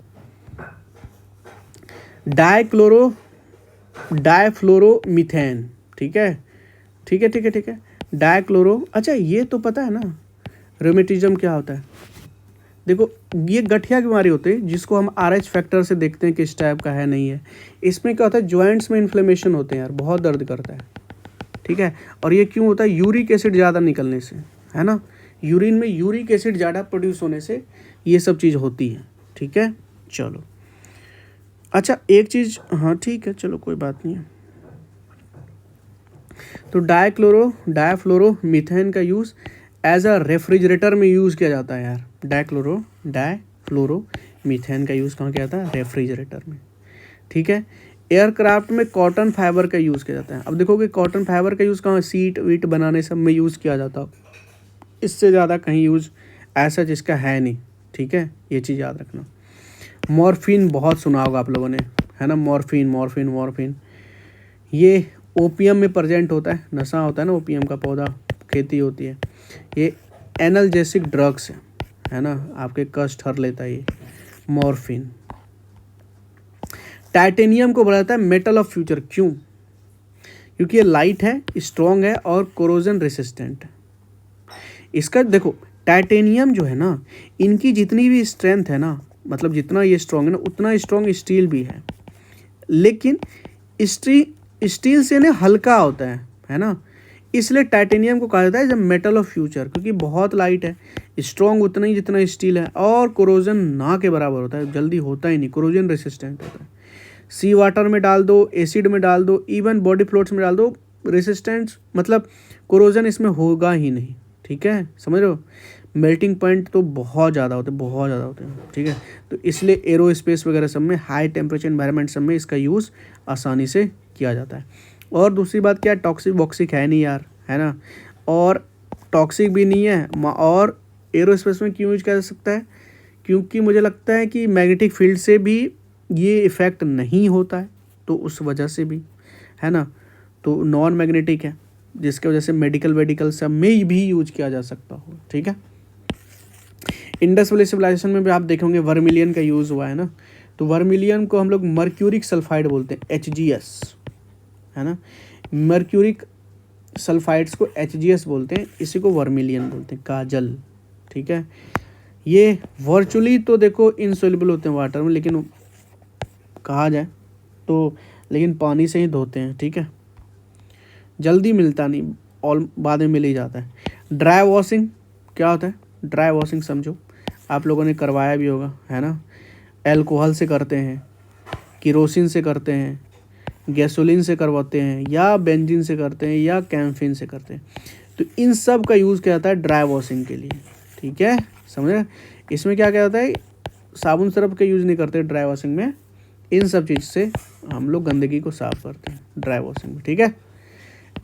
डायफ्लोरोमीथेन, ठीक है, ठीक है, ठीक है, ठीक है, डायक्लोरो। अच्छा ये तो पता है ना रोमेटिज्म क्या होता है, देखो ये गठिया की बीमारी होती है जिसको हम RH फैक्टर से देखते हैं किस टाइप का है नहीं है। इसमें क्या होता है, जॉइंट्स में इन्फ्लेमेशन होते हैं यार, बहुत दर्द करता है, ठीक है। और ये क्यों होता है, यूरिक एसिड ज़्यादा निकलने से, है ना, यूरिन में यूरिक एसिड ज़्यादा प्रोड्यूस होने से ये सब चीज़ होती है, ठीक है। चलो अच्छा एक चीज़, हाँ ठीक है चलो कोई बात नहीं है। तो डायफ्लोरोमीथेन का यूज़ एज अ रेफ्रिजरेटर में यूज़ किया जाता है यार। डायफ्लोरोमीथेन का यूज़ कहाँ किया जाता है, रेफ्रिजरेटर में, ठीक है। एयरक्राफ्ट में कॉटन फाइबर का यूज़ किया जाता है। अब देखोगे कॉटन फाइबर का यूज़ कहाँ, सीट वीट बनाने सब में यूज़ किया जाता है, इससे ज़्यादा कहीं यूज़ ऐसा जिसका है नहीं, ठीक है, ये चीज़ याद रखना। मॉर्फिन बहुत सुना होगा आप लोगों ने, है ना, मॉर्फिन ये ओपियम में प्रेजेंट होता है, नशा होता है ना, ओपियम का पौधा खेती होती है, ये एनाल्जेसिक ड्रग्स है ना, आपके कष्ट हर लेता है ये मॉर्फिन। टाइटेनियम को बोला जाता है मेटल ऑफ फ्यूचर, क्यों, क्योंकि ये लाइट है, स्ट्रॉन्ग है और कोरोजन रेसिस्टेंट है। इसका देखो टाइटेनियम जो है ना, इनकी जितनी भी स्ट्रेंथ है ना, मतलब जितना ये स्ट्रॉन्ग है ना उतना स्ट्रॉन्ग स्टील भी है, लेकिन स्टील से ना हल्का होता है ना, इसलिए टाइटेनियम को कहा जाता है जब मेटल ऑफ फ्यूचर, क्योंकि बहुत लाइट है, स्ट्रॉन्ग उतना ही जितना स्टील है, और कोरोजन ना के बराबर होता है, जल्दी होता ही नहीं, कोरोजन रेसिस्टेंट होता है। सी वाटर में डाल दो, एसिड में डाल दो, इवन बॉडी फ्लूइड्स में डाल दो, रेसिस्टेंस मतलब कोरोजन इसमें होगा ही नहीं, ठीक है, समझ रहे हो। मेल्टिंग पॉइंट तो बहुत ज़्यादा होते हैं, बहुत ज़्यादा होते हैं, ठीक है। तो इसलिए एरोस्पेस वगैरह सब में, हाई टेम्परेचर इन्वायरमेंट सब में इसका यूज़ आसानी से किया जाता है। और दूसरी बात क्या, टॉक्सिक वॉक्सिक है नहीं यार, है ना, और टॉक्सिक भी नहीं है। और एरोस्पेस में क्यों यूज किया जा सकता है, क्योंकि मुझे लगता है कि मैग्नेटिक फील्ड से भी ये इफ़ेक्ट नहीं होता है, तो उस वजह से भी, है ना, तो नॉन मैग्नेटिक है, जिसके वजह से मेडिकल सब में भी यूज किया जा सकता हो, ठीक है। इंडस वैली सिविलाइजेशन में भी आप देखेंगे वर्मिलियन का यूज़ हुआ है ना, तो वर्मिलियन को हम लोग मर्क्यूरिक सल्फाइड बोलते हैं, HGS, है ना, मर्क्यूरिक सल्फाइड्स को HGS बोलते हैं, इसी को वर्मिलियन बोलते हैं, काजल, ठीक है। ये वर्चुअली तो देखो इनसोल्युबल होते हैं वाटर में, लेकिन कहा जाए तो लेकिन पानी से ही धोते हैं, ठीक है, जल्दी मिलता नहीं, और बाद में मिल ही जाता है। ड्राई वॉशिंग क्या होता है, ड्राई वॉशिंग समझो, आप लोगों ने करवाया भी होगा, है ना, एल्कोहल से करते हैं, किरोसिन से करते हैं, गैसोलीन से करवाते हैं, या बेंजीन से करते हैं, या कैम्फिन से करते हैं। तो इन सब का यूज़ किया जाता है ड्राई वॉशिंग के लिए, ठीक है, समझे। इसमें क्या किया जाता है, साबुन सरफ का यूज़ नहीं करते ड्राई वॉशिंग में, इन सब चीज़ से हम लोग गंदगी को साफ करते हैं ड्राई वॉशिंग में, ठीक है।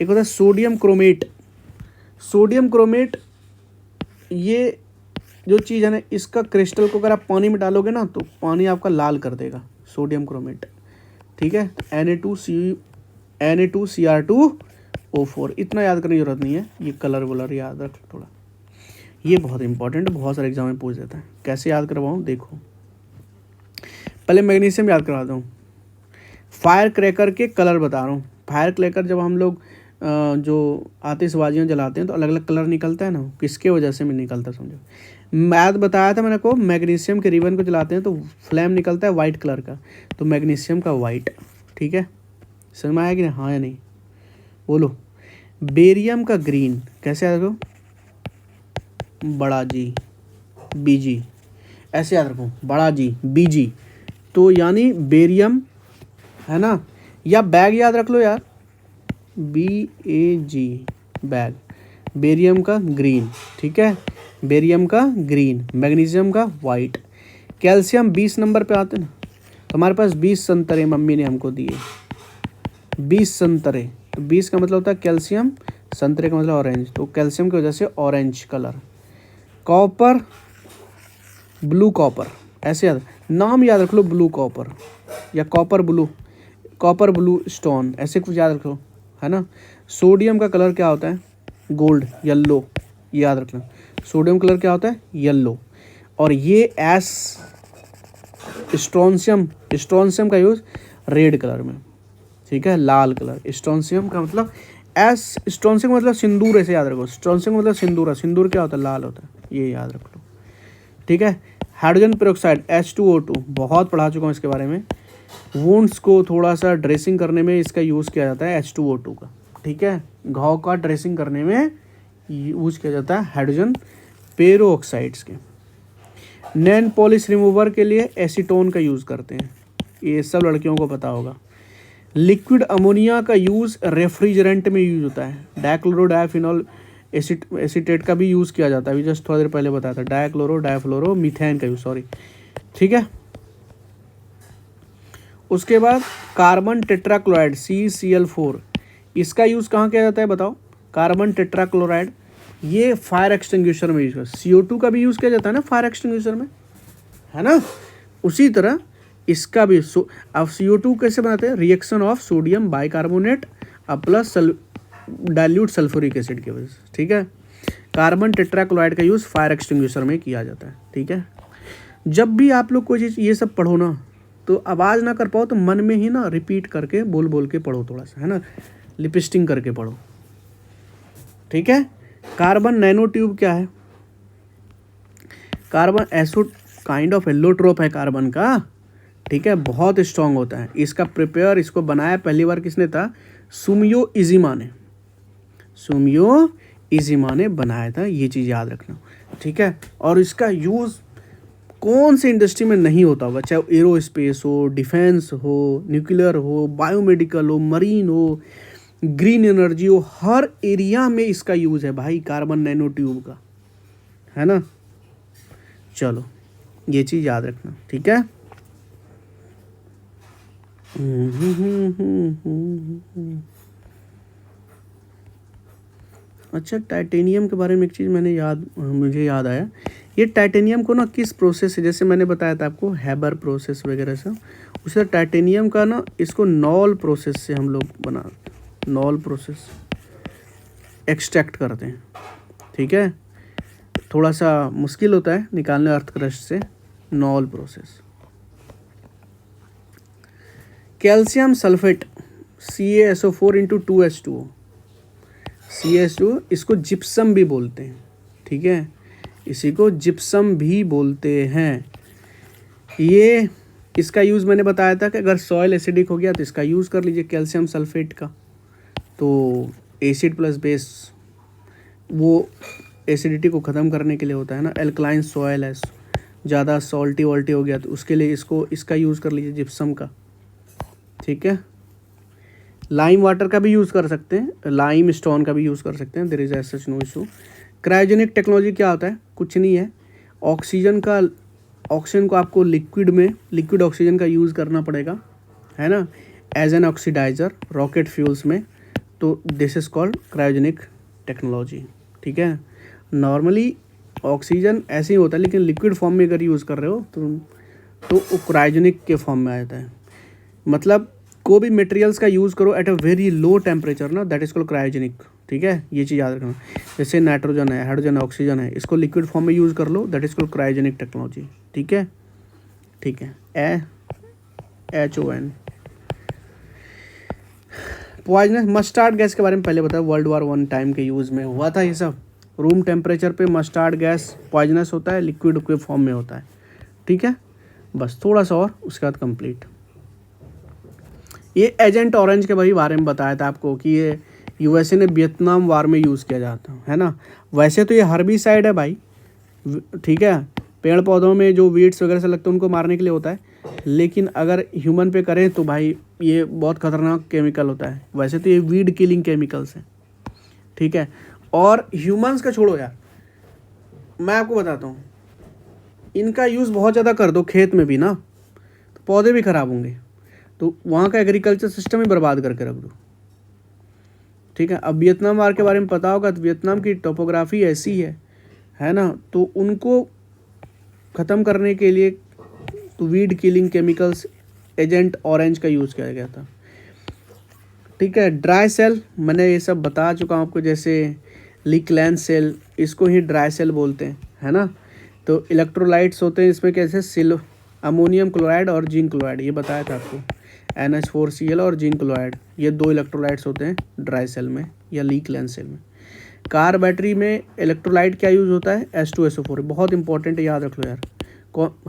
एक होता है सोडियम क्रोमेट। सोडियम क्रोमेट ये जो चीज़ है ना, इसका क्रिस्टल को अगर आप पानी में डालोगे ना, तो पानी आपका लाल कर देगा, सोडियम क्रोमेट, ठीक है। Na2Cr2O4, इतना याद करने की जरूरत नहीं है, ये कलर वलर याद रख थोड़ा, ये बहुत इंपॉर्टेंट है, बहुत सारे एग्जाम में पूछ देता है। कैसे याद करवाऊँ, देखो, पहले मैग्नीशियम याद करवाता हूँ। फायर क्रैकर के कलर बता रहा हूँ। फायर क्रैकर जब हम लोग जो आतिशबाजियाँ जलाते हैं तो अलग अलग कलर निकलता है ना, किसके वजह से में निकलता है समझो। मैथ बताया था मैंने को, मैग्नीशियम के रिबन को जलाते हैं तो फ्लेम निकलता है वाइट कलर का, तो मैग्नीशियम का वाइट, ठीक है, समझ में आया कि नहीं, हाँ या नहीं, बोलो। बेरियम का ग्रीन, कैसे याद रखो, बड़ा जी BG, ऐसे याद रखो, बड़ा जी BG, तो यानी बेरियम, है ना, या बैग याद रख लो यार, BAG, बैग, बेरियम का ग्रीन, ठीक है, बेरियम का ग्रीन, मैग्नीशियम का वाइट। कैल्शियम 20 नंबर पे आते ना, तो हमारे पास 20 संतरे मम्मी ने हमको दिए, 20 संतरे, तो 20 का मतलब होता है कैल्शियम, संतरे का मतलब ऑरेंज, तो कैल्शियम की वजह से orange colour. Copper, blue copper, ऐसे याद, नाम याद रख लो, ब्लू कॉपर या कॉपर ब्लू स्टोन, ऐसे कुछ याद रख लो, है ना। सोडियम का कलर क्या होता है, गोल्ड, येलो, याद रखना, सोडियम कलर क्या होता है, येलो। और ये एस स्ट्रोंशियम का यूज़ रेड कलर में, ठीक है, लाल कलर। स्ट्रोंशियम का मतलब स्ट्रोंशियम का मतलब सिंदूर, ऐसे याद रखो, स्ट्रोंशियम का मतलब सिंदूर है, सिंदूर क्या होता है, लाल होता है, ये याद रख लो, ठीक है। हाइड्रोजन पेरोक्साइड H2O2, बहुत पढ़ा चुका हूँ इसके बारे में। वुंड्स को थोड़ा सा ड्रेसिंग करने में इसका यूज़ किया जाता है H2O2 का, ठीक है, घाव का ड्रेसिंग करने में यूज़ किया जाता है हाइड्रोजन पेरोक्साइड्स के। नैन पॉलिश रिमूवर के लिए एसीटोन का यूज़ करते हैं, ये सब लड़कियों को पता होगा। लिक्विड अमोनिया का यूज़ रेफ्रिजरेंट में यूज होता है। डाइक्लोरो डाइफिनॉल एसीटेट का भी यूज़ किया जाता है, अभी जस्ट थोड़ा देर पहले बताया था, डाइक्लोरो डाइफ्लोरो मीथेन का यूज़, सॉरी, ठीक है। उसके बाद कार्बन टेट्राक्लोराइड CCl4, इसका यूज़ कहाँ किया जाता है बताओ, कार्बन टेट्राक्लोराइड, ये फायर एक्सटिंग्विशर में यूज़ करता है। CO2 का भी यूज़ किया जाता है ना फायर एक्सटिंग्विशर में, है ना, उसी तरह इसका भी। अब CO2 कैसे बनाते हैं, reaction of sodium bicarbonate plus dilute sulphuric acid की वजह से, ठीक है। कार्बन टेट्राक्लोराइड का यूज़ फायर एक्सटिंग्विशर में किया जाता है, ठीक है। जब भी आप लोग कोई चीज़ ये सब पढ़ो ना, तो आवाज़ ना कर पाओ तो मन में ही ना रिपीट करके बोल के पढ़ो थोड़ा सा, है ना, लिपस्टिंग करके पढ़ो, ठीक है। कार्बन नैनो ट्यूब क्या है, कार्बन एसो काइंड ऑफ एलोट्रोप है कार्बन का, ठीक है, बहुत स्ट्रांग होता है। इसको बनाया पहली बार किसने था, सुमियो इजिमा ने बनाया था, ये चीज़ याद रखना, ठीक है। और इसका यूज़ कौन सी इंडस्ट्री में नहीं होता होगा, चाहे एरोस्पेस हो, डिफेंस हो, न्यूक्लियर हो, बायोमेडिकल हो, मरीन हो, ग्रीन एनर्जी हो, हर एरिया में इसका यूज़ है भाई, कार्बन नैनो ट्यूब का, है ना। चलो ये चीज़ याद रखना, ठीक है। अच्छा, टाइटेनियम के बारे में एक चीज़ मुझे याद आया। ये टाइटेनियम को ना किस प्रोसेस से, जैसे मैंने बताया था आपको हैबर प्रोसेस वगैरह से, उसे टाइटेनियम का ना इसको नॉल प्रोसेस से हम लोग नॉल प्रोसेस एक्सट्रैक्ट करते हैं, ठीक है। थोड़ा सा मुश्किल होता है निकालने अर्थ क्रस्ट से, knoll process. Calcium sulphate CaSO4 into 2H2O, CaH2O, इसको जिप्सम भी बोलते हैं, ठीक है, इसी को जिप्सम भी बोलते हैं। ये इसका यूज़ मैंने बताया था कि अगर सॉइल एसिडिक हो गया तो इसका यूज़ कर लीजिए कैल्शियम सल्फेट का। तो एसिड प्लस बेस वो एसिडिटी को ख़त्म करने के लिए होता है ना। एल्कलाइन सॉइल है, ज़्यादा सॉल्टी वॉल्टी हो गया तो उसके लिए इसका यूज़ कर लीजिए जिप्सम का, ठीक है। लाइम वाटर का भी यूज़ कर सकते हैं, लाइम स्टोन का भी यूज़ कर सकते हैं, there is such no issue. Cryogenic technology क्या होता है? कुछ नहीं है, ऑक्सीजन को आपको लिक्विड ऑक्सीजन का यूज़ करना पड़ेगा, है ना, as an oxidizer rocket fuels में। तो this is called cryogenic technology, ठीक है। नॉर्मली ऑक्सीजन ऐसे ही होता है, लेकिन लिक्विड फॉर्म में अगर यूज़ कर रहे हो तो वो क्रायोजेनिक के फॉर्म में आता है। मतलब कोई भी मटेरियल्स का यूज़ करो at a very low temperature ना, दैट इज कॉल्ड क्रायोजेनिक, ठीक है। ये चीज़ याद रखना। जैसे नाइट्रोजन है, हाइड्रोजन है, ऑक्सीजन है, इसको लिक्विड फॉर्म में यूज़ कर लो, that is called cryogenic technology, ठीक है, ठीक है। HON। पॉइजनस मस्टर्ड गैस के बारे में पहले बताया, World War I टाइम के यूज़ में हुआ था ये सब। रूम टेम्परेचर पे मस्टर्ड गैस पॉइजनस होता है, लिक्विड के फॉर्म में होता है, ठीक है। बस थोड़ा सा और उसके बाद कंप्लीट। ये एजेंट ऑरेंज के बारे में बताया था आपको कि ये USA ने वियतनाम वार में यूज़ किया जाता है ना। वैसे तो ये हर्बिसाइड है भाई, ठीक है, पेड़ पौधों में जो वीड्स वगैरह से लगते हैं उनको मारने के लिए होता है, लेकिन अगर ह्यूमन पे करें तो भाई ये बहुत खतरनाक केमिकल होता है। वैसे तो ये वीड किलिंग केमिकल्स हैं, ठीक है। और ह्यूमंस का छोड़ो यार, मैं आपको बताता हूँ, इनका यूज़ बहुत ज़्यादा कर दो खेत में भी ना, तो पौधे भी ख़राब होंगे, तो वहाँ का एग्रीकल्चर सिस्टम ही बर्बाद करके रख दो, ठीक है। अब वियतनाम वार के बारे में पता होगा तो वियतनाम की टोपोग्राफी ऐसी है ना, तो उनको ख़त्म करने के लिए तो weed killing chemicals agent orange का यूज़ किया गया था, ठीक है। ड्राई सेल मैंने ये सब बता चुका हूँ आपको, जैसे लीकलैंड सेल, इसको ही ड्राई सेल बोलते हैं, है ना। तो इलेक्ट्रोलाइट्स होते हैं इसमें, कैसे अमोनियम क्लोराइड और जिंक क्लोराइड, ये बताया था आपको, NH4Cl और जिंक क्लोराइड, ये 2 इलेक्ट्रोलाइट्स होते हैं ड्राई सेल में या लीकलैंड सेल में। कार बैटरी में इलेक्ट्रोलाइट क्या यूज़ होता है? H2SO4, बहुत इंपॉर्टेंट है, याद रख लो यार।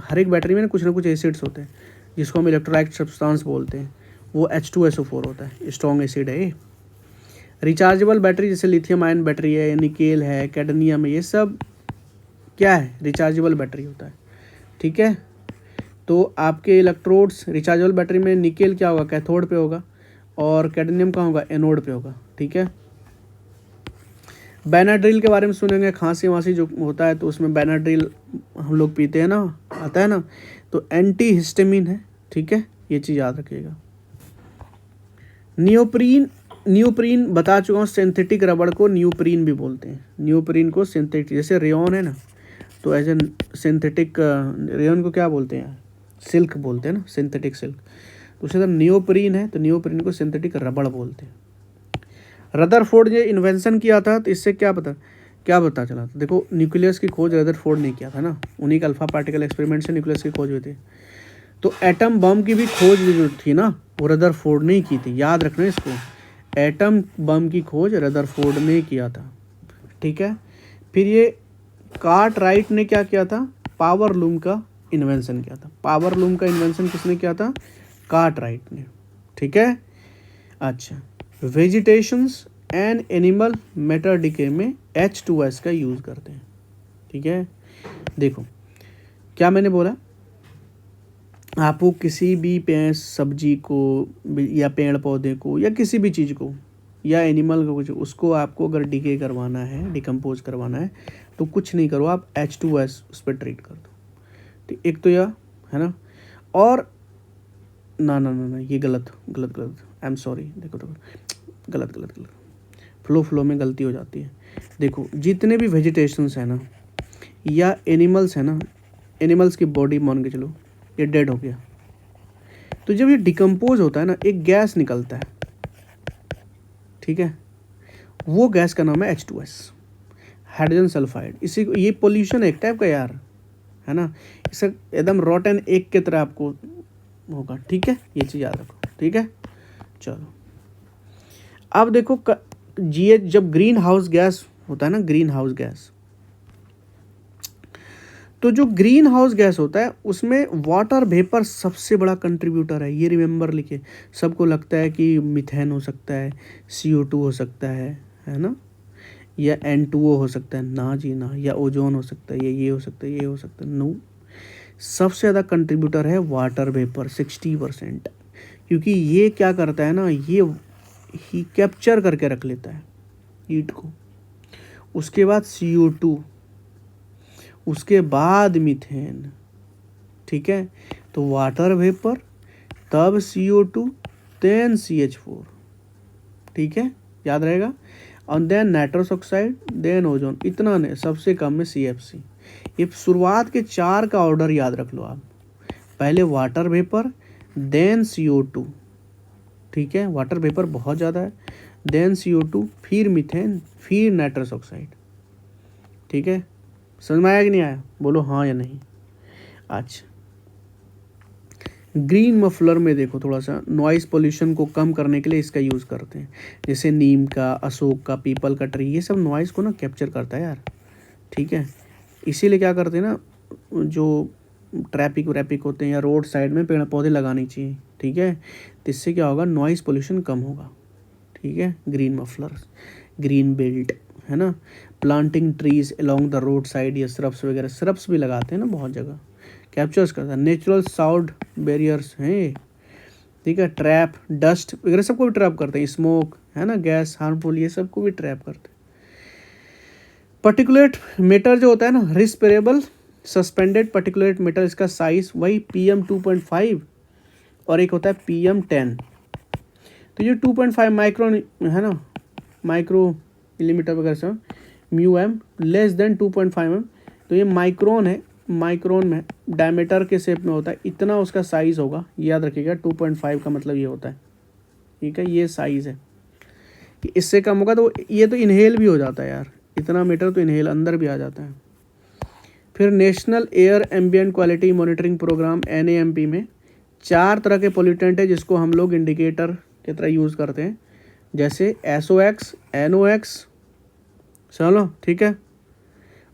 हर एक बैटरी में ना कुछ एसिड्स होते हैं जिसको हम इलेक्ट्रोलाइट सब्सटेंस बोलते हैं, वो H2SO4 होता है, स्ट्रॉन्ग एसिड है ये। रिचार्जेबल बैटरी जैसे लिथियम आयन बैटरी है, निकेल है, कैडमियम है, ये सब क्या है? रिचार्जेबल बैटरी होता है, ठीक है। तो आपके इलेक्ट्रोड्स रिचार्जेबल बैटरी में निकेल क्या होगा? कैथोड पे होगा, और कैडमियम का होगा? एनोड पे होगा, ठीक है। बेनाड्रिल के बारे में सुनेंगे, खांसी वांसी जो होता है तो उसमें बेनाड्रिल हम लोग पीते हैं ना, आता है ना, तो एंटी हिस्टामिन है, ठीक है, ये चीज़ याद रखिएगा। न्यूप्रीन बता चुका हूँ, सिंथेटिक रबड़ को न्यूप्रीन भी बोलते हैं। न्यूप्रीन को सिंथेटिक, जैसे रेयॉन है ना, तो एज ए सिंथेटिक रेयॉन को क्या बोलते हैं? सिल्क बोलते हैं ना, सिंथेटिक सिल्क। तो उसी तरह नियोप्रीन है, तो नियोप्रीन को सिंथेटिक रबड़ बोलते हैं। रदरफोर्ड ने इन्वेंशन किया था, तो इससे क्या पता चला था? देखो, न्यूक्लियस की खोज रदरफोर्ड ने किया था ना, उन्हीं का अल्फा पार्टिकल एक्सपेरिमेंट से न्यूक्लियस की खोज हुई थी। तो एटम बम की भी खोज जो थी ना, वो रदरफोर्ड ने ही की थी, याद रखना इसको। एटम बम की खोज रदरफोर्ड ने किया था, ठीक है। फिर ये कार्टराइट ने क्या किया था? पावर लूम का इन्वेंशन किया था। पावर लूम का इन्वेंशन किसने किया था? कार्टराइट ने, ठीक है। अच्छा, vegetations and animal matter decay में H2S का यूज़ करते हैं, ठीक है। देखो क्या मैंने बोला, आपको किसी भी सब्जी को या पेड़ पौधे को या किसी भी चीज़ को या एनिमल का कुछ, उसको आपको अगर डीके करवाना है, डिकम्पोज करवाना है, तो कुछ नहीं करो, आप H2S उस पर ट्रीट कर दो। तो एक तो यह है ना, और ना ना ना ना ये गलत गलत गलत, आई एम सॉरी, देखो गलत गलत गलत, फ्लो में गलती हो जाती है। देखो जितने भी वेजिटेशंस है ना या एनिमल्स है ना, एनिमल्स की बॉडी मान के चलो ये डेड हो गया, तो जब ये डिकम्पोज होता है ना, एक गैस निकलता है, ठीक है, वो गैस का नाम है H2S, हाइड्रोजन सल्फाइड। इसी को, ये पोल्यूशन एक टाइप का यार, है ना, इसे एकदम रॉटन एग की तरह आपको होगा, ठीक है, ये चीज़ याद रखो, ठीक है। चलो अब देखो ये जब ग्रीन हाउस गैस होता है ना, ग्रीन हाउस गैस, तो जो ग्रीन हाउस गैस होता है उसमें वाटर वेपर सबसे बड़ा कंट्रीब्यूटर है, ये रिमेंबर लिखे। सबको लगता है कि मीथेन हो सकता है, CO2 हो सकता है ना, या N2O हो सकता है, ना जी ना, या ओजोन हो सकता है, ये हो सकता है, ये हो सकता है, नो। सबसे ज़्यादा कंट्रीब्यूटर है वाटर वेपर 60%, क्योंकि ये क्या करता है ना, ये ही कैप्चर करके रख लेता है हीट को। उसके बाद CO2, उसके बाद मीथेन, ठीक है, तो वाटर वेपर, तब CO2, देन CH4, ठीक है, याद रहेगा, और then nitrous oxide, then ozone, इतना नहीं, सबसे कम में CFC। ये शुरुआत के 4 का ऑर्डर याद रख लो आप, पहले वाटर वेपर, देन CO2, ठीक है, वाटर वेपर बहुत ज़्यादा है, देन CO2, फिर मीथेन, फिर नाइट्रस ऑक्साइड, ठीक है। समझ में आया कि नहीं आया, बोलो हाँ या नहीं। अच्छा, ग्रीन मफलर में देखो, थोड़ा सा नॉइज़ पोल्यूशन को कम करने के लिए इसका यूज़ करते हैं, जैसे नीम का, अशोक का, पीपल का ट्री, ये सब नॉइज़ को ना कैप्चर करता है यार, ठीक है। इसीलिए क्या करते हैं ना, जो ट्रैफिक व्रैफिक होते हैं या रोड साइड में पेड़ पौधे लगाने चाहिए, ठीक है, तो इससे क्या होगा, नॉइज़ पोल्यूशन कम होगा, ठीक है। ग्रीन मफलर्स, ग्रीन बेल्ट, है ना, planting trees along the road side, या श्रब्स वगैरह, श्रब्स भी लगाते हैं ना बहुत जगह, कैप्चर्स करता है। नेचुरल साउंड बैरियर्स हैं, ठीक है, ट्रैप डस्ट वगैरह सबको भी ट्रैप करते हैं, स्मोक है ना, गैस हार्मफुल, ये सबको भी ट्रैप करते हैं। पर्टिकुलेट मैटर जो होता है ना, रिस्पिरेबल सस्पेंडेड पर्टिकुलेट मैटर, इसका साइज वही PM2.5, और एक होता है PM10। तो ये 2.5 माइक्रोन है ना, माइक्रो मिलीमीटर वगैरह से, μm लेस देन 2.5 mm, तो ये माइक्रोन है, माइक्रोन में डायमीटर के शेप में होता है, इतना उसका साइज़ होगा, याद रखिएगा। 2.5 का मतलब ये होता है, ठीक है, ये साइज़ है। कि इससे कम होगा तो ये तो इनहेल भी हो जाता है यार, इतना मीटर तो इनहेल अंदर भी आ जाता है। फिर national air ambient quality monitoring programme NAMP में 4 तरह के पोल्यूटेंट है जिसको हम लोग इंडिकेटर की तरह यूज़ करते हैं, जैसे SOx, NOx, चलो ठीक है,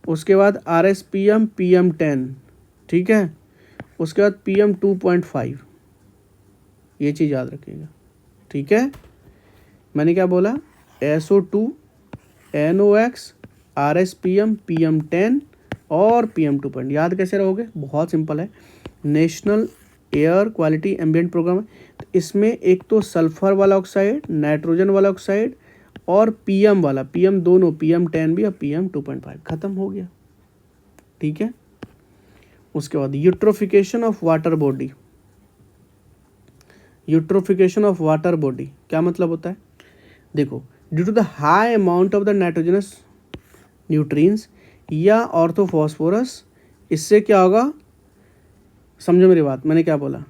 उसके बाद RSPM PM10, ठीक है, उसके बाद PM2.5, ये चीज़ याद रखिएगा, ठीक है। मैंने क्या बोला, SO2, NOx, RSPM, PM10 और PM2. याद कैसे रहोगे, बहुत सिंपल है, national air quality ambient programme है। तो इसमें एक तो सल्फर वाला ऑक्साइड, नाइट्रोजन वाला ऑक्साइड और PM वाला, PM दोनों, PM10 भी और PM2.5, ख़त्म हो गया, ठीक है। उसके बाद eutrophication of water body, eutrophication of water body क्या मतलब होता है, देखो, due to the high amount of the nitrogenous nutrients या ऑर्थोफॉस्फोरस, इससे क्या होगा, समझो मेरी बात, मैंने क्या बोला,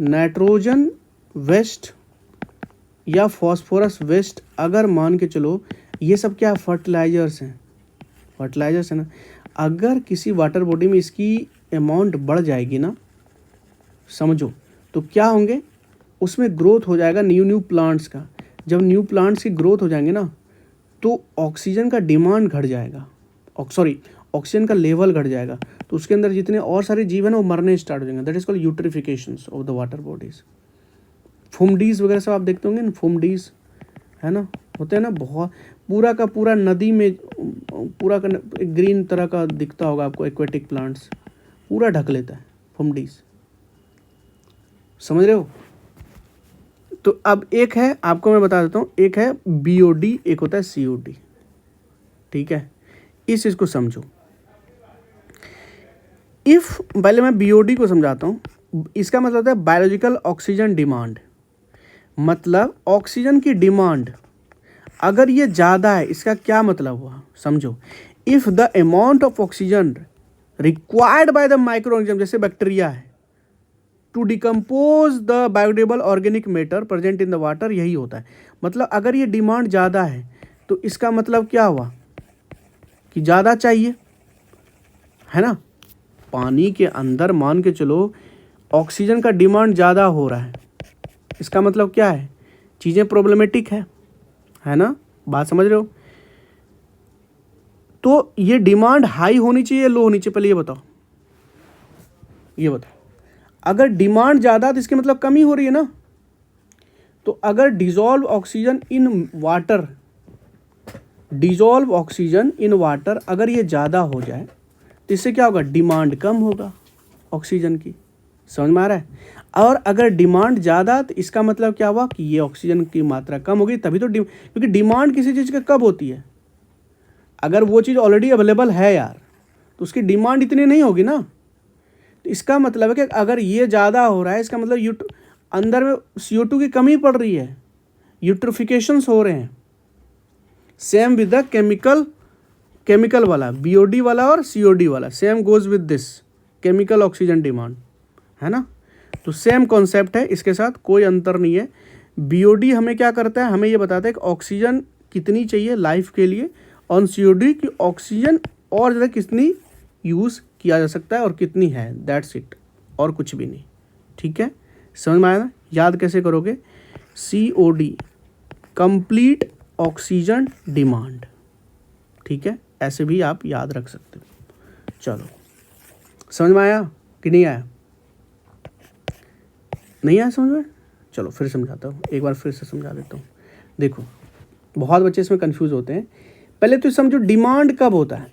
नाइट्रोजन वेस्ट या फॉस्फोरस वेस्ट, अगर मान के चलो ये सब क्या फर्टिलाइजर्स हैं, फर्टिलाइजर्स है ना, अगर किसी वाटर बॉडी में इसकी अमाउंट बढ़ जाएगी ना, समझो, तो क्या होंगे, उसमें ग्रोथ हो जाएगा न्यू प्लांट्स का। जब न्यू प्लांट्स की ग्रोथ हो जाएंगे ना, तो ऑक्सीजन का डिमांड घट जाएगा, ऑक्सीजन का लेवल घट जाएगा, तो उसके अंदर जितने और सारे जीव हैं वो मरने स्टार्ट हो जाएंगे। That is called eutrophication of the water bodies. फुमडीज वगैरह सब आप देखते होंगे ना, फुमडीज है ना, होते हैं ना, बहुत पूरा का पूरा नदी में पूरा का ग्रीन तरह का दिखता होगा आपको, एक्वेटिक प्लांट्स पूरा ढक लेता है फुमडीज, समझ रहे हो। तो अब एक है, आपको मैं बता देता हूँ, एक है BOD, एक होता है COD, ठीक है। इस चीज़ को समझो। इफ़ पहले मैं BOD को समझाता हूँ। इसका मतलब होता है बायोलॉजिकल ऑक्सीजन डिमांड, मतलब ऑक्सीजन की डिमांड अगर ये ज़्यादा है, इसका क्या मतलब हुआ समझो। If the amount of oxygen required by the micro organism, जैसे बैक्टीरिया है, to decompose the biodegradable organic matter present in the water, यही होता है। मतलब अगर ये डिमांड ज़्यादा है तो इसका मतलब क्या हुआ कि ज़्यादा चाहिए, है ना। पानी के अंदर मान के चलो ऑक्सीजन का डिमांड ज़्यादा हो रहा है, इसका मतलब क्या है, चीज़ें प्रॉब्लमेटिक है ना, बात समझ रहे हो। तो ये डिमांड हाई होनी चाहिए या लो होनी चाहिए, पहले ये बताओ, ये बताओ। अगर डिमांड ज़्यादा तो इसके मतलब कमी हो रही है ना। तो अगर dissolve oxygen in water, dissolve oxygen in water अगर ये ज़्यादा हो जाए तो इससे क्या होगा, डिमांड कम होगा ऑक्सीजन की, समझ में आ रहा है। और अगर डिमांड ज़्यादा तो इसका मतलब क्या हुआ कि ये ऑक्सीजन की मात्रा कम होगी, तभी तो क्योंकि डिमांड किसी चीज़ का कब होती है, अगर वो चीज़ ऑलरेडी अवेलेबल है यार तो उसकी डिमांड इतनी नहीं होगी ना। तो इसका मतलब है कि अगर ये ज़्यादा हो रहा है, इसका मतलब अंदर में CO2 की कमी पड़ रही है, यूट्रोफिकेशंस हो रहे हैं। सेम विद द केमिकल वाला BOD वाला और COD वाला, same goes with this chemical oxygen demand, है ना। तो सेम कॉन्सेप्ट है, इसके साथ कोई अंतर नहीं है। BOD हमें क्या करता है, हमें ये बताता है कि ऑक्सीजन कितनी चाहिए लाइफ के लिए, और COD की ऑक्सीजन और ज़्यादा कितनी यूज़ किया जा सकता है और कितनी है, दैट्स इट, और कुछ भी नहीं, ठीक है। समझ में आया ना। याद कैसे करोगे, COD कंप्लीट ऑक्सीजन डिमांड, ठीक है, ऐसे भी आप याद रख सकते हो। चलो, समझ में आया कि नहीं आया, नहीं आया समझ में। चलो फिर समझाता हूँ, एक बार फिर से समझा देता हूँ। देखो बहुत बच्चे इसमें कंफ्यूज होते हैं। पहले तो समझो डिमांड कब होता है,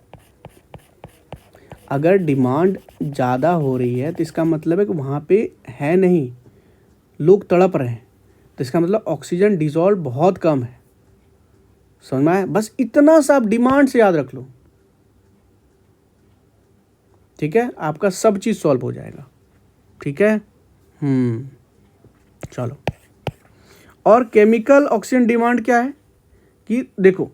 अगर डिमांड ज़्यादा हो रही है तो इसका मतलब है कि वहाँ पे है नहीं, लोग तड़प रहे हैं, तो इसका मतलब ऑक्सीजन डिजॉल्व बहुत कम है। समझ में आया, बस इतना सा आप डिमांड से याद रख लो, ठीक है, आपका सब चीज़ सॉल्व हो जाएगा, ठीक है। चलो, और केमिकल ऑक्सीजन डिमांड क्या है कि देखो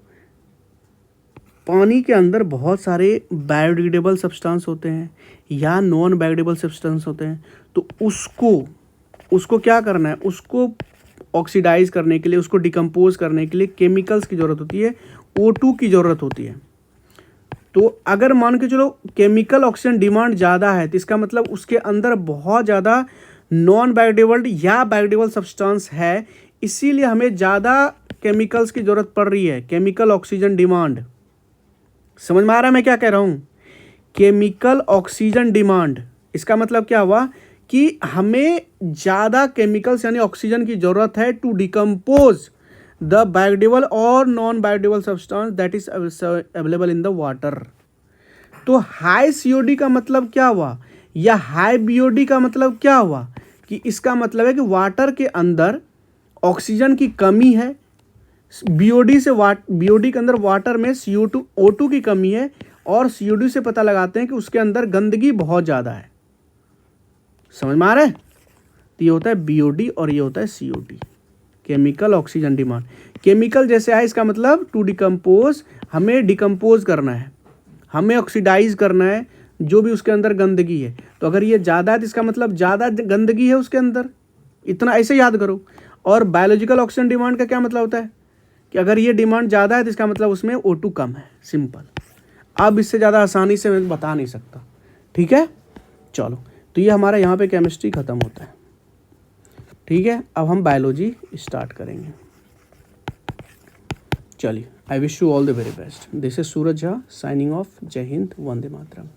पानी के अंदर बहुत सारे बायोडिग्रेडेबल सब्सटेंस होते हैं या नॉन बायोडिग्रेडेबल सब्सटेंस होते हैं, तो उसको क्या करना है, उसको ऑक्सीडाइज करने के लिए, उसको डिकम्पोज करने के लिए केमिकल्स की ज़रूरत होती है, O2 की ज़रूरत होती है। तो अगर मान के चलो केमिकल ऑक्सीजन डिमांड ज़्यादा है तो इसका मतलब उसके अंदर बहुत ज़्यादा नॉन बायोडिग्रेडेबल या बायोडिग्रेडेबल सब्सटेंस है, इसीलिए हमें ज़्यादा केमिकल्स की ज़रूरत पड़ रही है, केमिकल ऑक्सीजन डिमांड। समझ में आ रहा है मैं क्या कह रहा हूँ, केमिकल ऑक्सीजन डिमांड, इसका मतलब क्या हुआ कि हमें ज़्यादा केमिकल्स यानी ऑक्सीजन की ज़रूरत है टू डिकम्पोज द बायोडिग्रेडेबल और non biodegradable substance that is available in the water. तो हाई COD का मतलब क्या हुआ या हाई BOD का मतलब क्या हुआ कि इसका मतलब है कि वाटर के अंदर ऑक्सीजन की कमी है, BOD के अंदर वाटर में O2 की कमी है, और COD से पता लगाते हैं कि उसके अंदर गंदगी बहुत ज़्यादा है। समझ में आ रहा है, तो ये होता है BOD और ये होता है COD, chemical oxygen demand. Chemical जैसे आए इसका मतलब टू डिकम्पोज, हमें डिकम्पोज करना है, हमें ऑक्सीडाइज करना है जो भी उसके अंदर गंदगी है। तो अगर ये ज़्यादा है तो इसका मतलब ज़्यादा गंदगी है उसके अंदर, इतना ऐसे याद करो। और बायोलॉजिकल ऑक्सीजन डिमांड का क्या मतलब होता है कि अगर ये डिमांड ज़्यादा है तो इसका मतलब उसमें O2 कम है, सिंपल। अब इससे ज़्यादा आसानी से मैं बता नहीं सकता, ठीक है। चलो, तो ये हमारा यहाँ पे केमिस्ट्री ख़त्म होता है, ठीक है। अब हम बायोलॉजी स्टार्ट करेंगे। चलिए, I wish you all the very best. This is Suraj Jha signing off. जय हिंद, वंदे मातरम।